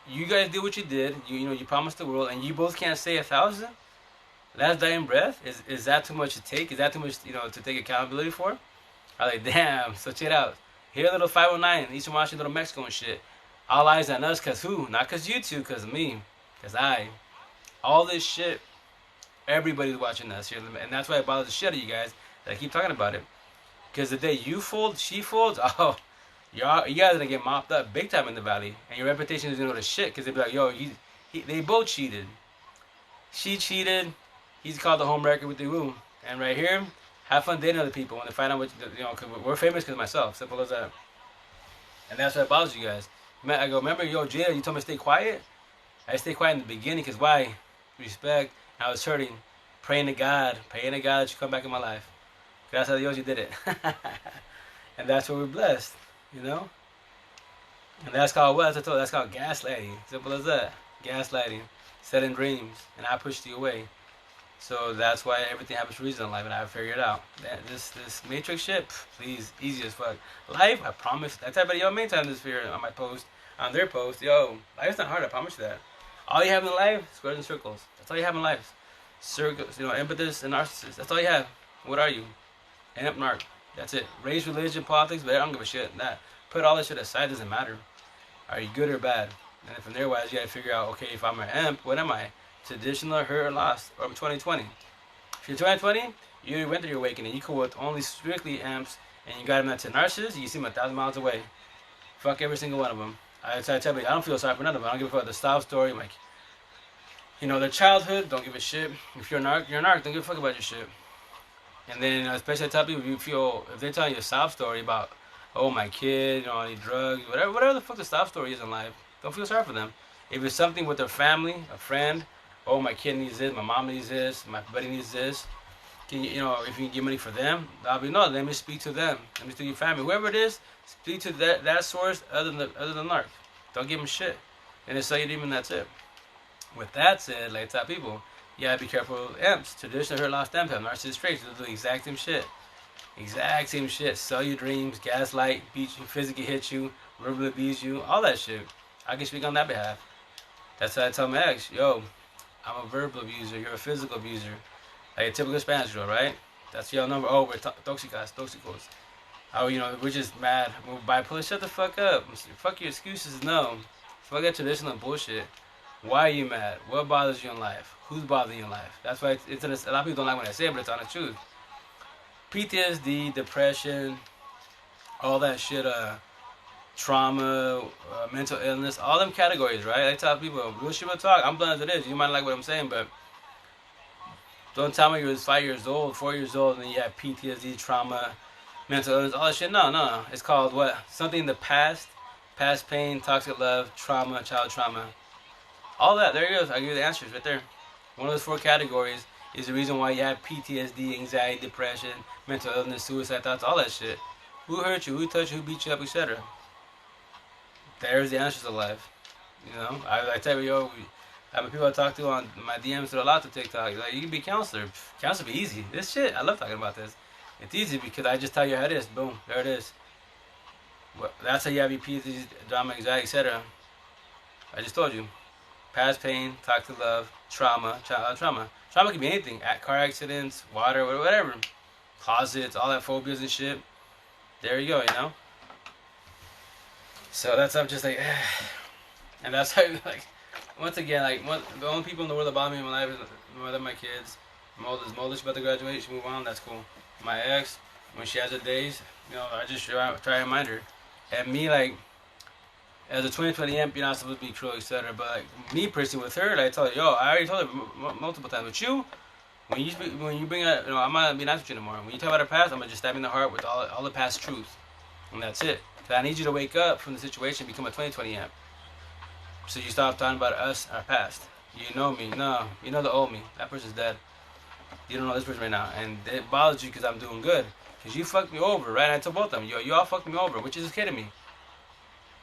You guys did what you did. You promised the world, and you both can't say 1,000. Last dying breath. Is that too much to take? Is that too much, to take accountability for? I was like, damn. So check it out. Here, little 509, Eastern Washington, little Mexico and shit. All eyes on us, cause who? Not cause you two, cause me, cause I. All this shit. Everybody's watching us here, and that's why it bothers the shit out of you guys that I keep talking about it. Because the day you fold, she folds, oh, you guys are gonna get mopped up big time in the valley, and your reputation is gonna go to shit. Because they be like, yo, they both cheated. She cheated. He's called the home record with the woo. And right here, have fun dating other people when they find out what cause we're famous because myself. Simple as that. And that's what bothers you guys. I go, remember, yo, Jada, you told me to stay quiet. I stayed quiet in the beginning because why? Respect. I was hurting, praying to God that you come back in my life. That's how you did it. And that's what we're blessed, And that's called what? That's called gaslighting. Simple as that. Gaslighting. Setting dreams. And I pushed you away. So that's why everything happens for a reason in life, and I figured it out. This matrix shit, please, easy as fuck. Life, I promise. I tell everybody, yo, many times this fear on my post, on their post, yo, life's not hard, I promise you that. All you have in life, squares and circles. That's all you have in life. Circles, empathists and narcissists. That's all you have. What are you? Emp, narc. That's it. Race, religion, politics, but I don't give a shit. Put all that shit aside, doesn't matter. Are you good or bad? And from there, wise, you gotta figure out, okay, if I'm an emp, what am I? Traditional, hurt, or lost, or I'm 2020. If you're 2020, you went through your awakening. You cool with only strictly amps, and you got them to narcissists, you see them 1,000 miles away. Fuck every single one of them. I tell you, I don't feel sorry for none of them. I don't give a fuck about the style story, like, their childhood, don't give a shit. If you're a narc, don't give a fuck about your shit. And then, especially I tell people, if they're telling you a sob story about, oh, my kid, I need drugs, whatever the fuck the sob story is in life, don't feel sorry for them. If it's something with their family, a friend, oh, my kid needs this, my mom needs this, my buddy needs this, can you, if you can give money for them, I'll be, no, let me speak to them. Let me speak to your family. Whoever it is, speak to that source other than narc. Don't give them shit. And they sell you demon, that's it. With that said, like I tell people, you gotta be careful with emps. Traditional hurt, lost, emp, narcissist traits. They'll do the exact same shit. Exact same shit. Sell your dreams, gaslight, beat you, physically hit you, verbally abuse you, all that shit. I can speak on that behalf. That's why I tell my ex, yo, I'm a verbal abuser, you're a physical abuser. Like a typical Spanish girl, right? That's your number. Oh, we're toxicos. Oh, we're just mad. We're bipolar. Shut the fuck up. Fuck your excuses. No. Fuck that traditional bullshit. Why are you mad? What bothers you in life? Who's bothering you in life? That's why a lot of people don't like when I say it, but it's on the truth. PTSD, depression, all that shit, trauma, mental illness, all them categories, right? I tell people, real shit will talk. I'm blunt as it is. You might not like what I'm saying, but don't tell me you're 5 years old, 4 years old, and then you have PTSD, trauma, mental illness, all that shit. No. It's called what? Something in the past pain, toxic love, trauma, child trauma. All that, there it goes. I give you the answers right there. One of those 4 categories is the reason why you have PTSD, anxiety, depression, mental illness, suicide thoughts, all that shit. Who hurt you? Who touched you? Who beat you up, etc. There's the answers to life. I tell you, I mean, people I talk to on my DMs are a lot to TikTok. Like, you can be a counselor. Counselor be easy. This shit, I love talking about this. It's easy because I just tell you how it is. Boom, there it is. Well, that's how you have your PTSD, drama, anxiety, etc. I just told you. Past pain, toxic love, trauma, childhood trauma. Trauma can be anything. Car accidents, water, whatever. Closets, all that phobias and shit. There you go, So I'm just like, and that's how, like, once again, like, the only people in the world that bother me in my life is my mother, my kids. My oldest about to graduate, she move on, that's cool. My ex, when she has her days, I just try to remind her. And me, like, as a 2020 amp, you're not supposed to be cruel, etc. But like me personally with her, like, I told her, yo, I already told her multiple times. With you, when you bring up, I'm not gonna be nice with you anymore. When you talk about her past, I'm gonna just stab you in the heart with all the past truth, and that's it. So I need you to wake up from the situation, become a 2020 amp. So you stop talking about us, our past. You know me, no, you know the old me. That person's dead. You don't know this person right now, and it bothers you because I'm doing good. Because you fucked me over, right? And I told both of them, yo, you all fucked me over, which is just kidding me.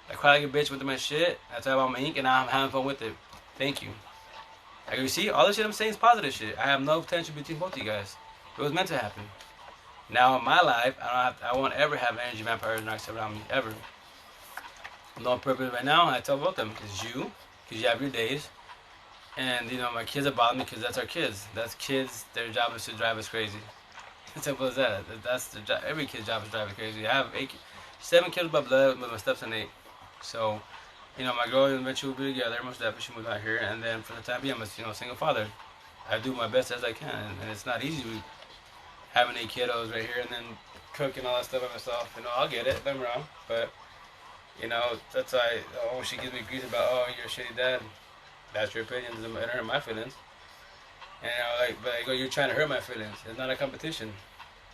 I cry like a bitch with my shit. I talk about my ink, and now I'm having fun with it. Thank you. Like you see, all the shit I'm saying is positive shit. I have no tension between both of you guys. It was meant to happen. Now in my life, I won't ever have energy vampires and narcs around me ever. No purpose right now. I tell both of them, it's you, because you have your days, and you know my kids are bothering me because that's our kids. That's kids. Their job is to drive us crazy. As simple as that. That's the job. Every kid's job is driving crazy. I have 7 kids by blood, with my stepson 8. So, you know, my girl eventually will be together. Most definitely she moved out here, and then for the time being, I'm a single father. I do my best as I can, and it's not easy having 8 kiddos right here and then cooking all that stuff by myself. You know, I'll get it. Don't get me wrong, but you know, that's why she gives me grief about, oh, you're a shitty dad. That's your opinion. It doesn't hurt my feelings. And but I go, you're trying to hurt my feelings. It's not a competition.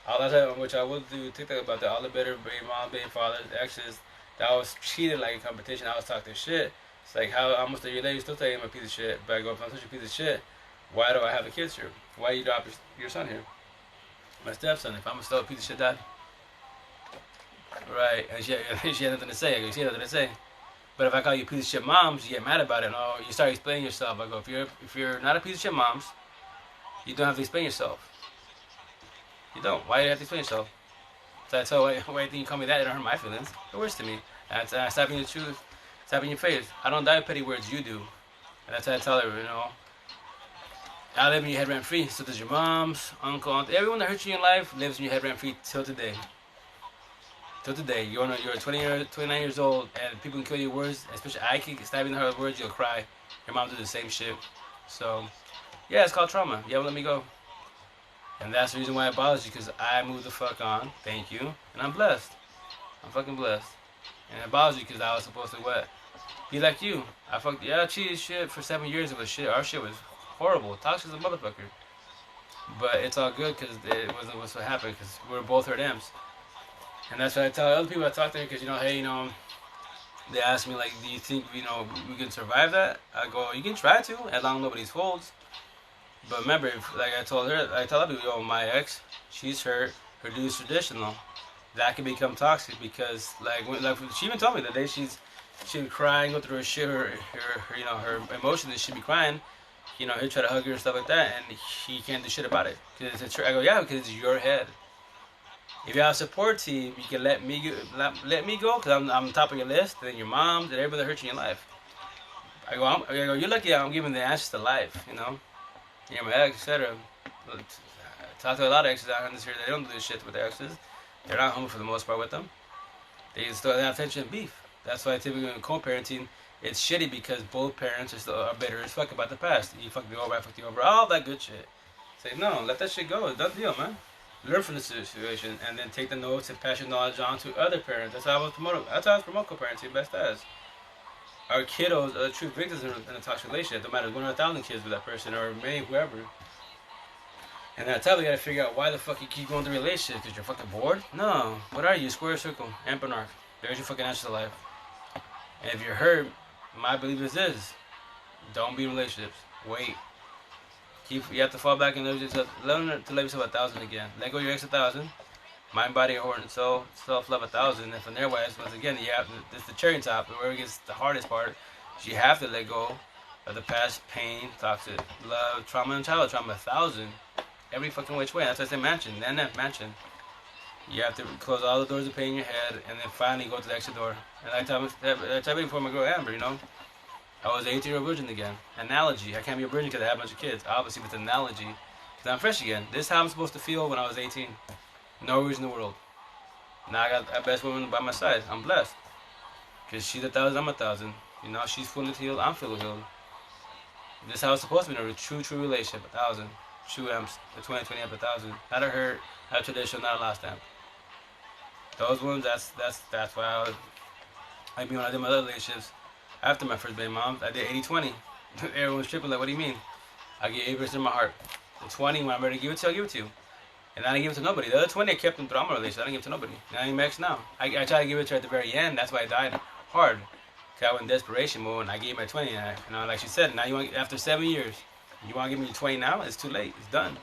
All that time, which I will do TikTok about that. All the better baby mom, baby father, exes. That I was treated like a competition. I was talking shit. It's like how almost a year later you still saying I'm a piece of shit. But I go, if I'm such a piece of shit, why do I have the kids here? Why do you drop your son here? My stepson. If I'm still a piece of shit dad. Right. And she had nothing to say. I go, she had nothing to say. But if I call you a piece of shit moms, you get mad about it. And you start explaining yourself. I go, if you're not a piece of shit moms, you don't have to explain yourself. You don't. Why do you have to explain yourself? So I tell her, why do you call me that? It don't hurt my feelings. It worse to me. And I stop in the truth. Stop in your face. I don't die with petty words. You do. And that's how I tell her, I live in your head rent free. So does your mom's, uncle, aunt. Everyone that hurts you in life lives in your head rent free till today. Till today. You're 29 years old, and people can kill your words. Especially I can stab you in the heart with words. You'll cry. Your mom did the same shit. So, yeah, it's called trauma. You haven't let me go. And that's the reason why it bothers you, because I moved the fuck on. Thank you. And I'm blessed. I'm fucking blessed. And it bothers you because I was supposed to what? Be like you. I cheated shit for 7 years. It was shit. Our shit was horrible. Toxic as a motherfucker. But it's all good because it wasn't what's what happened, because we were both hurt emps. And that's what I tell other people I talk to, because, they ask me, like, do you think, we can survive that? I go, you can try to, as long as nobody's folds. But remember, like I tell other people, my ex, she's hurt. Her dude's traditional. That can become toxic because, like she even told me that day she would cry and go through her shit, her emotions, and she'd be crying. He'd try to hug her and stuff like that, and he can't do shit about it. I go, yeah, because it's your head. If you have a support team, you can let me go, because I'm top of your list, and then your mom, and everybody that hurts you in your life. I go, you're lucky I'm giving the answers to life, my ex, etc. Talk to a lot of exes out in this here. They don't do this shit with their exes. They're not humble for the most part with them. They still have tension and beef. That's why typically in co-parenting, it's shitty because both parents are bitter as fuck about the past. You fucked me over, I fucked you over, all that good shit. Say, no, let that shit go. It's done deal, man. Learn from the situation and then take the notes and pass your knowledge on to other parents. That's how I was promote co-parenting best as. Our kiddos are the true victims in a toxic relationship. No matter 1 or 1,000 kids with that person, or many, whoever. And that's how we gotta figure out why the fuck you keep going through relationships. Because you're fucking bored? No. What are you? Square circle. Emp and narc. There's your fucking answer to life. And if you're hurt, my belief is this: don't be in relationships. Wait. You have to fall back and learn to love yourself 1,000 again. Let go of your ex 1,000. Mind, body, heart, and soul. Self-love 1,000. And from there, once again, this is the cherry top. Where it gets the hardest part is you have to let go of the past pain, toxic love, trauma, and childhood trauma 1,000. Every fucking which way. That's why I say mansion. Then that mansion. You have to close all the doors of pain in your head, and then finally go to the exit door. And I tell before my girl Amber, I was an 18-year-old virgin again. Analogy. I can't be a virgin because I have a bunch of kids. Obviously, with analogy, because I'm fresh again. This is how I'm supposed to feel when I was 18. No reason in the world. Now I got a best woman by my side. I'm blessed. Because she's 1,000, I'm 1,000. She's fully healed, I'm fully healed. This is how it's supposed to be in a true relationship. 1,000. True amps. The 2020 amp 1,000. Not a hurt, not a traditional, not a lost amp. Those ones, that's why Like me when I did my other relationships after my first baby mom, I did 80-20. Everyone was tripping like, what do you mean? I get 80% of my heart. The 20, when I'm ready to give it to you, I'll give it to you. And I didn't give it to nobody. The other 20 I kept them throughout my relationship. I didn't give it to nobody. And I ain't max now. I tried to give it to her at the very end. That's why I died hard. Cause I was in desperation mode and I gave my 20. And like she said, now you want, after 7 years, you want to give me 20 now? It's too late. It's done.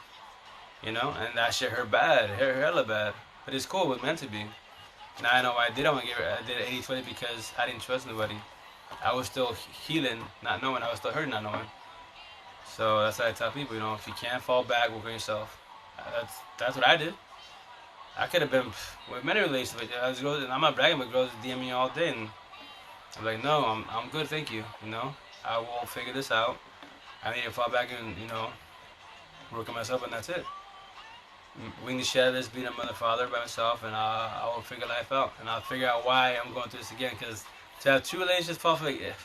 And that shit hurt bad. It hurt hella bad. But it's cool. It was meant to be. Now I know why I did. I did 80-20 because I didn't trust nobody. I was still healing, not knowing. I was still hurting, not knowing. So that's why I tell people, if you can't fall back, work on yourself. That's what I did. I could have been with many relationships. And I'm not bragging, but girls DM me all day, and I'm like, no, I'm good, thank you. I will figure this out. I need to fall back and work on myself, and that's it. We need to share this, being a mother, father by myself, and I will figure life out, and I'll figure out why I'm going through this again. Because to have two relationships fall for, get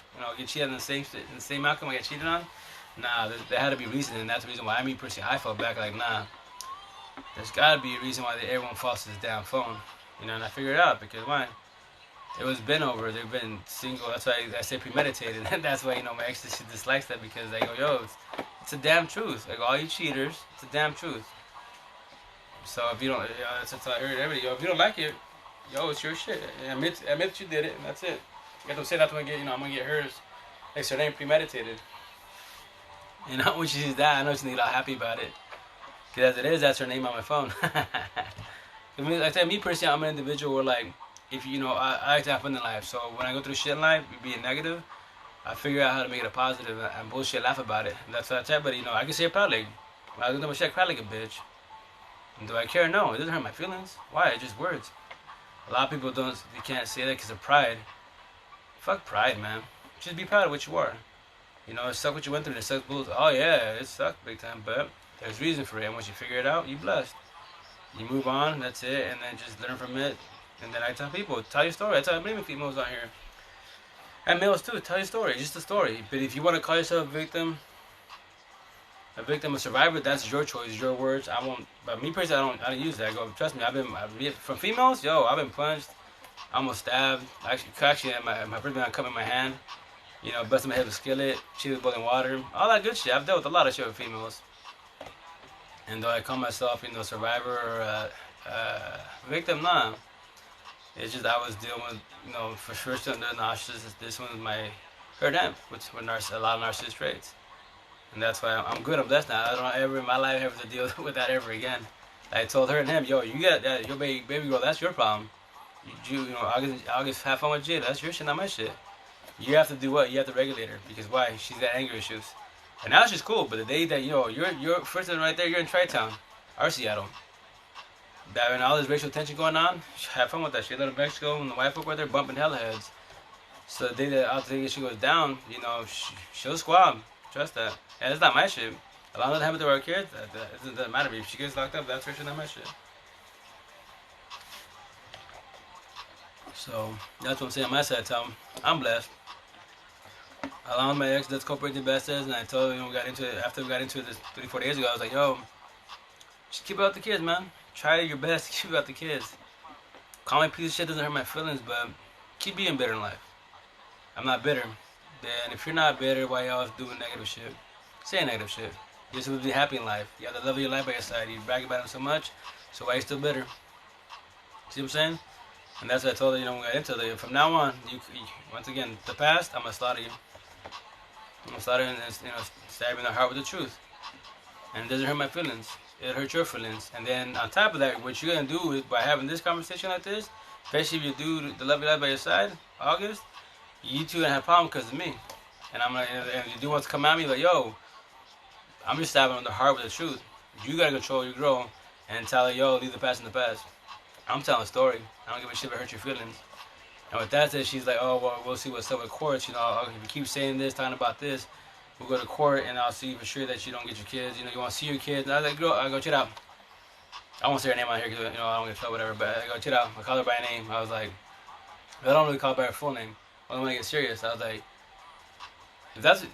cheated on the same outcome I get cheated on, nah, there had to be a reason, and that's the reason why me personally I fell back. Like, nah, there's got to be a reason why everyone falls to this damn phone, and I figured it out because why? It was been over. They've been single. That's why I say premeditated. And that's why my ex she dislikes that because they go, yo, it's a damn truth. Like all you cheaters, it's a damn truth. So if you don't, that's I heard everybody. Yo, if you don't like it, yo, it's your shit. Admit that you did it, and that's it. You got to say that's when I get, I'm gonna get hers. Like her name premeditated. And when she sees that, I know she's gonna get all happy about it. Because as it is, that's her name on my phone. Like I said, me personally, I'm an individual where like, if I like to have fun in life. So when I go through shit in life, being negative, I figure out how to make it a positive and bullshit, laugh about it. And that's what I tell. But I can say it proudly. When I go through my shit, I cry like a bitch. And do I care? No, it doesn't hurt my feelings. Why? It's just words. A lot of people they can't say that because of pride. Fuck pride, man. Just be proud of what you are. It sucked what you went through. It sucked bullshit. Oh yeah, it sucked big time, but there's reason for it. And once you figure it out, you're blessed. You move on. That's it, and then just learn from it. And then I tell people, tell your story. I tell many females out here, and males too. Tell your story. It's just a story. But if you want to call yourself a victim, a survivor, that's your choice, your words. I won't. But me personally, I don't use that. I go, trust me. I've been from females. Yo, I've been punched, almost stabbed. Actually, my first man cut in my hand. Busting my head with a skillet. She was boiling water. All that good shit. I've dealt with a lot of shit with females. And though I call myself, survivor or victim, nah. It's just I was dealing with, for sure, the narcissists. This one was her emp, which were a lot of narcissist traits. And that's why I'm good. I'm blessed now. I don't ever in my life have to deal with that ever again. I told her and him, yo, you got that, your baby girl, that's your problem. I'll just have fun with Jada. That's your shit, not my shit. You have to do what? You have to regulate her. Because why? She's got anger issues. And now she's cool, but the day that, you're first one right there, you're in Tri-Town, or Seattle. When all this racial tension going on, have fun with that shit. Little Mexico and the white folk right there bumping hella heads. So the day that she goes down, she'll squab. Trust that. And it's not my shit. A lot of that happens to our kids. It doesn't matter. If she gets locked up, that's her shit, not my shit. So that's what I'm saying on my side. I tell them, I'm blessed. Along with my ex, that's cooperating the best as, and I told her, after we got into it 3-4 days ago, I was like, yo, just keep it out the kids, man. Try your best to keep it out the kids. Call me a piece of shit, doesn't hurt my feelings, but keep being bitter in life. I'm not bitter. Then if you're not bitter, why you always doing negative shit? Say negative shit. You're supposed to be happy in life. You have the love of your life by your side. You brag about him so much, so why are you still bitter? See what I'm saying? And that's what I told her, when we got into it. From now on, you once again, the past, I'm going to slaughter you. I'm going to slaughter and, stab in the heart with the truth. And it doesn't hurt my feelings. It hurts your feelings. And then on top of that, what you're going to do is by having this conversation like this, especially if you do the love of your life by your side, August, you two going to have problems because of me. And if you do want to come at me, like, yo, I'm just stabbing on the heart with the truth. You got to control your girl and tell her, yo, leave the past in the past. I'm telling a story. I don't give a shit if it hurts your feelings. And with that said, she's like, oh, well, we'll see what's up with courts. If you keep saying this, talking about this, we'll go to court and I'll see for sure that you don't get your kids. You want to see your kids. And I was like, girl, I go, check it out. I won't say her name on here because, I don't get in trouble, whatever. But I go, check it out. I call her by name. I was like, I don't really call her by her full name. Only when I get serious. I was like,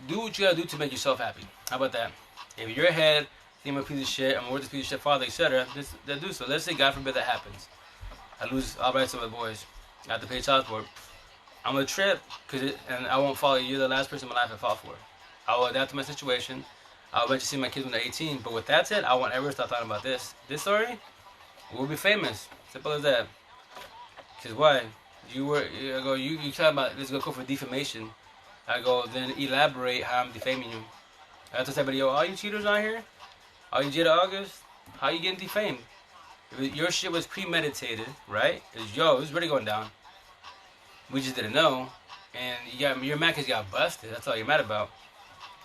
do what you gotta do to make yourself happy. How about that? If you're ahead, think I'm a piece of shit, I'm worth this piece of shit, father, etc., just do so. Let's say, God forbid, that happens. I lose all rights to my boys. I have to pay child support. I'm gonna trip, and I won't follow you. You're the last person in my life I fought for. I will adapt to my situation. I'll eventually see my kids when they're 18. But with that said, I won't ever stop talking about this. This story will be famous. Simple as that. Because why? I go, you talk about, let's go for defamation. I go, then elaborate how I'm defaming you. I have to say, yo, all you cheaters on here, all you Jada August, how you getting defamed? Your shit was premeditated, right? It's really going down. We just didn't know. And you're mad because you got busted. That's all you're mad about.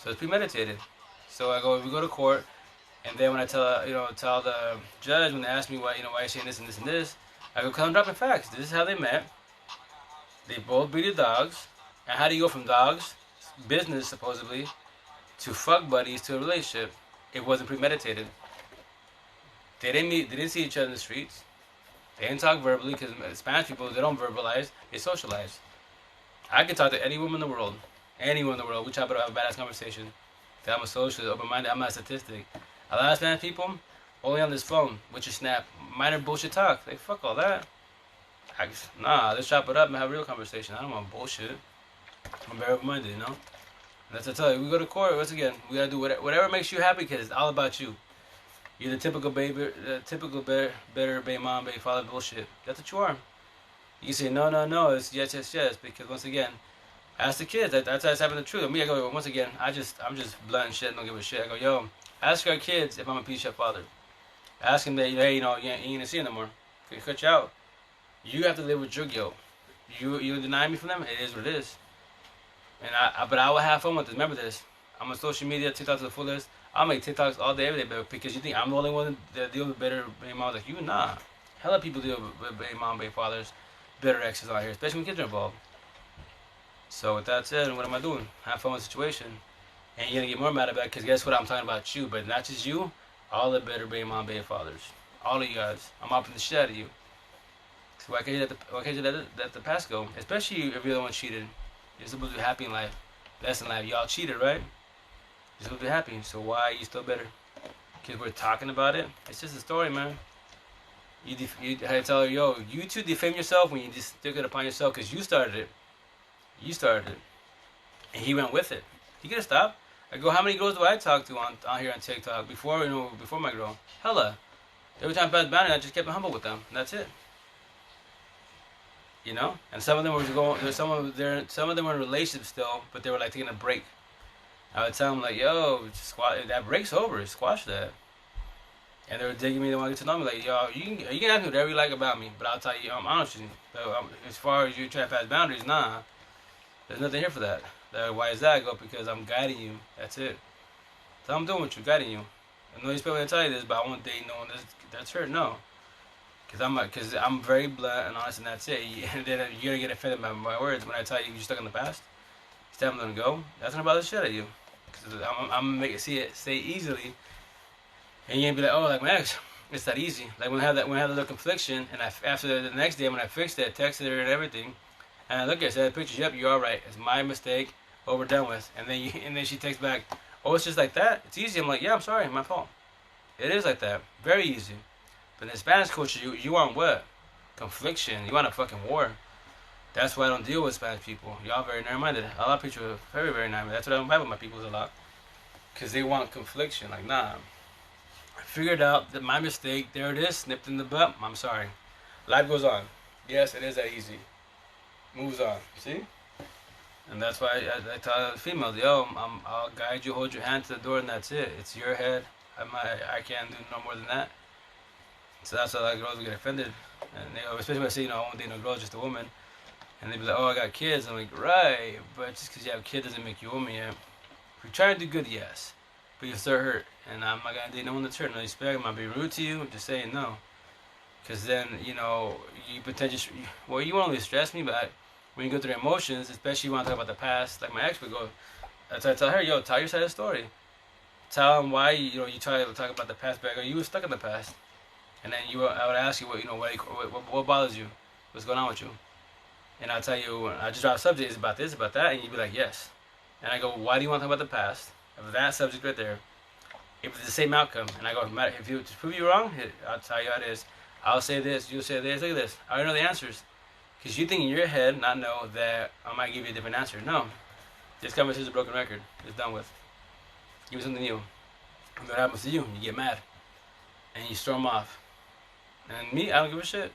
So it's premeditated. So we go to court, and then when I tell the judge when they ask me why you're saying this and this and this, I go, 'cause I'm dropping facts. This is how they met. They both breeded dogs. And how do you go from dogs, business supposedly, to fuck buddies to a relationship? It wasn't premeditated. They didn't meet. They didn't see each other in the streets. They didn't talk verbally because Spanish people, they don't verbalize. They socialize. I can talk to any woman in the world. Anyone in the world. We try to have a badass conversation. I'm a socialist, open-minded. I'm not a statistic. A lot of Spanish people only on this phone, which is Snap. Minor bullshit talk. They fuck all that. Let's chop it up and have a real conversation. I don't want bullshit. I'm very open-minded, you know. And that's what I tell you. We go to court. Once again, we gotta do whatever makes you happy because it's all about you. You're the typical bitter baby mom, baby father bullshit. That's what you are. You say no. It's yes because once again, ask the kids. That's having the truth. Me, I go once again. I'm just blunt and shit. And don't give a shit. I go, yo, ask our kids if I'm a piece of father. Ask them that hey, you ain't gonna see them no more. They cut you out. You have to live with your guilt. You deny me from them. It is what it is. But I will have fun with this. Remember this. I'm on social media, TikTok to the fullest. I'll make TikToks all day, every day, but because you think I'm the only one that deals with bitter baby moms like you? Nah. Hella people deal with baby mom, baby fathers, bitter exes out here, especially when kids are involved. So with that said, what am I doing? Have fun with the situation. And you're going to get more mad about it because guess what? I'm talking about you, but not just you. All the bitter baby mom, baby fathers. All of you guys. I'm mopping the shit out of you. So why can't you let the past go? Especially if you're the one cheated. You're supposed to be happy in life. Blessed in life. Y'all cheated, right? You're supposed to be happy. So why are you still bitter? Because we're talking about it. It's just a story, man. You had to tell her, yo, you two defame yourself when you just took it upon yourself because you started it. You started it. And he went with it. He could have stopped. I go, how many girls do I talk to on here on TikTok before my girl? Hella. Every time I passed boundary, I just kept it humble with them. And that's it. You know? And some of them were going, some of them were in relationships still, but they were like taking a break. I would tell them like, yo, that break's over, squash that. And they were digging me, they want to get to know me, like, yo, you can ask me whatever you like about me, but I'll tell you, I'm honest with you. As far as you try to pass boundaries, nah, there's nothing here for that. Why is that? I go, because I'm guiding you, that's it. So I'm doing with you, guiding you. I know you're supposed to tell you this, but I won't date no one that's hurt, no. Because I'm very blunt and honest, and that's it. And then you're going to get offended by my words when I tell you you're stuck in the past. It's time to go. That's going to bother the shit out of you. Because I'm going to make it say easily. And you're going to be like, oh, like my ex, it's that easy. Like when I had that little confliction, and after the next day when I fixed it, I texted her and everything, and I look at her, said, pictures, yep, you're all right. It's my mistake, over done with. And then she texts back, oh, it's just like that? It's easy. I'm like, yeah, I'm sorry, my fault. It is like that. Very easy. But in the Spanish culture, you want what? Confliction. You want a fucking war. That's why I don't deal with Spanish people. Y'all very narrow-minded. A lot of people are very, very narrow-minded. That's what I don't vibe with my people a lot. Because they want confliction. Like, nah. I figured out that my mistake, there it is, snipped in the butt. I'm sorry. Life goes on. Yes, it is that easy. Moves on. See? And that's why I tell the females, yo, I'll guide you, hold your hand to the door, and that's it. It's your head. I can't do no more than that. So that's why a lot of girls will get offended. And especially when I say, I won't date no girl, just a woman. And they be like, oh, I got kids. I'm like, right. But just because you have kids doesn't make you a woman yet. If you're trying to do good, yes. But you'll still hurt. And I'm not going to date no one that's hurt. No respect. I might be rude to you. I'm just saying no. Because then, you potentially, well, you won't really stress me, but when you go through emotions, especially when I talk about the past, like my ex would go, I tell her, yo, tell your side of the story. Tell them why, you try to talk about the past, but I go, you were stuck in the past. And then I would ask you, what bothers you? What's going on with you? And I'll tell you, I just drop a subject, is about this, about that, and you'd be like, yes. And I go, why do you want to talk about the past? Of that subject right there, if it's the same outcome, and I go, if you to prove you wrong, I'll tell you how it is. I'll say this, you'll say this, look at this. I already know the answers. Because you think in your head, not know that I might give you a different answer. No, this conversation is a broken record. It's done with. Give me something new. And what happens to you? You get mad and you storm off. And me, I don't give a shit.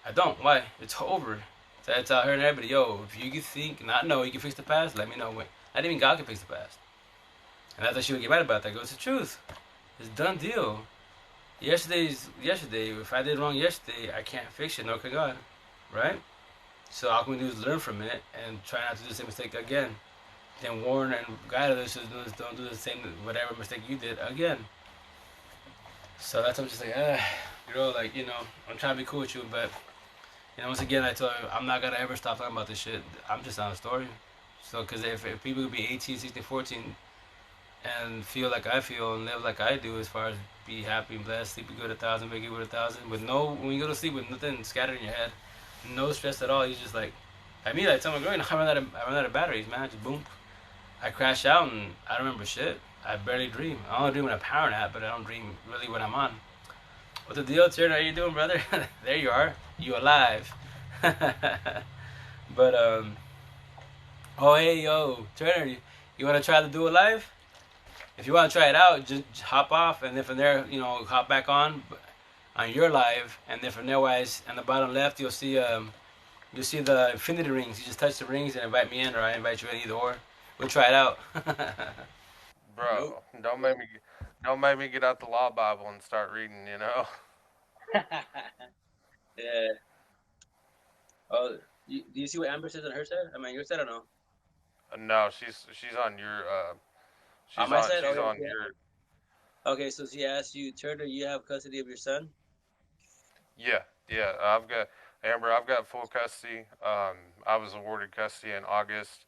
I don't. Why? It's over. So I tell her and everybody, yo, if you can think, not know, you can fix the past, let me know when. Not even God can fix the past. And that's why she would get mad about that. I go, it's the truth. It's a done deal. Yesterday's yesterday. If I did wrong yesterday, I can't fix it, nor can God. Right? So all we can do is learn from it and try not to do the same mistake again. Then warn and guide others to don't do the same whatever mistake you did again. So that's I'm just like, girl, like I'm trying to be cool with you, but once again, I told her I'm not gonna ever stop talking about this shit. I'm just on a story. So, because if people could be 18, 16, 14 and feel like I feel and live like I do, as far as be happy and blessed, sleep good 1,000, wake up with 1,000, with no, when you go to sleep with nothing scattered in your head, no stress at all, you just like, I mean, I tell my girl, I run out of batteries, man. I just boom, I crash out and I don't remember shit. I barely dream. I only dream when I power nap, but I don't dream really when I'm on. What the deal, Turner? How you doing, brother? There you are. You alive? But oh hey yo, Turner, you want to try to do it live? If you want to try it out, just hop off, and then from there, hop back on your live, and then from there, wise, on the bottom left, you'll see the infinity rings. You just touch the rings and invite me in, or I invite you in, either or. We'll try it out. Nope. Bro, don't make me get out the law Bible and start reading. Yeah. Oh, do you see what Amber says on her side? I mean, your side, I don't know. No, she's on your On she's my on side, oh she's yeah, on yeah. your Okay, so she asked you, Turner, you have custody of your son? yeah, yeah. I've got Amber. I've got full custody. I was awarded custody in August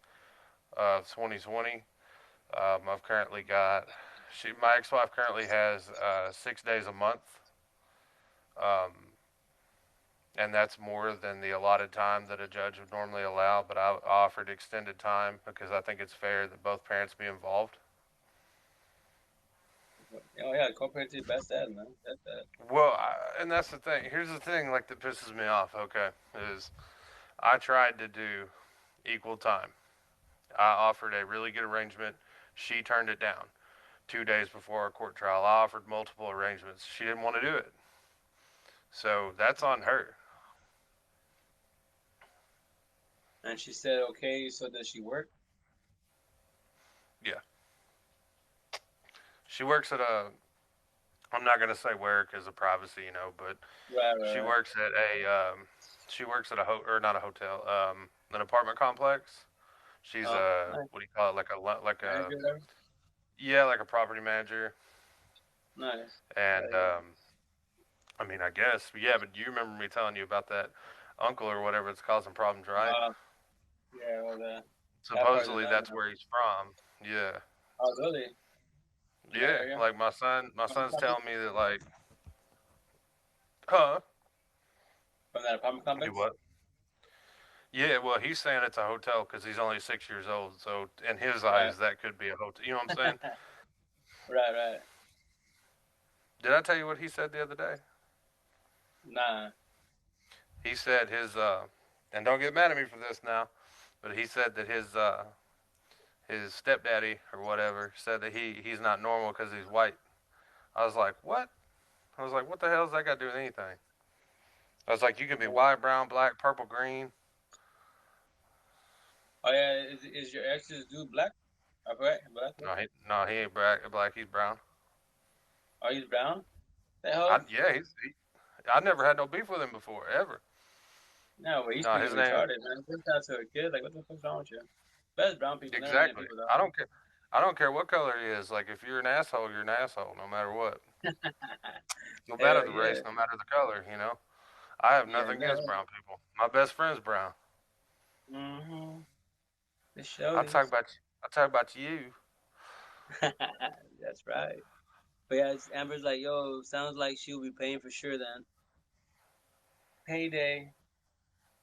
of 2020. I've currently got my ex-wife currently has 6 days a month. Um, and that's more than the allotted time that a judge would normally allow. But I offered extended time because I think it's fair that both parents be involved. Oh yeah, compared to your best dad, man. That's that. Well, and that's the thing. Here's the thing, like that pisses me off. Okay, is I tried to do equal time. I offered a really good arrangement. She turned it down. 2 days before our court trial, I offered multiple arrangements. She didn't want to do it. So that's on her. And she said, okay, so does she work? Yeah, she works at a. I'm not gonna say where because of privacy, but Right, right, she right. works at a. She works at or not a hotel, an apartment complex. She's Oh, a, nice. what do you call it, like a, Manager there? yeah, like a property manager. Nice. And Yeah, yeah. I mean, I guess, yeah. But you remember me telling you about that uncle or whatever that's causing problems, right? Uh, yeah, well, that part did Supposedly not that's know. where he's from. Yeah, Oh, really? In that yeah. area? Like my Apartment son's complex? telling me that, like, huh? From that apartment Do complex? what? Yeah, well, he's saying it's a hotel because he's only 6 years old. So in his Right. eyes, that could be a hotel. You know what I'm saying? Right, right. Did I tell you what he said the other day? Nah. He said and don't get mad at me for this now, but he said that his stepdaddy or whatever said that he's not normal because he's white. I was like, what? I was like, what the hell does that got to do with anything? I was like, you can be Oh, white, brown, black, purple, green. oh, yeah, is your ex's dude black? I forgot. Black? No, he ain't black. He's brown. Oh, he's brown? The hell? Yeah, I never had no beef with him before ever. No, but he's No, freaking his name retarded, man. Just out to a kid. Like, what the fuck's wrong with you? Best brown people never meet exactly. people, though. I don't care. I don't care what color he is. Like if you're an asshole, you're an asshole, no matter what. No matter Hell the yeah. race, no matter the color. I have Yeah, nothing against no. brown people. My best friend's brown. Mm-hmm. The show I talk is. about I talk about you. That's right. But yeah, Amber's like, yo, sounds like she'll be paying for sure then. Payday.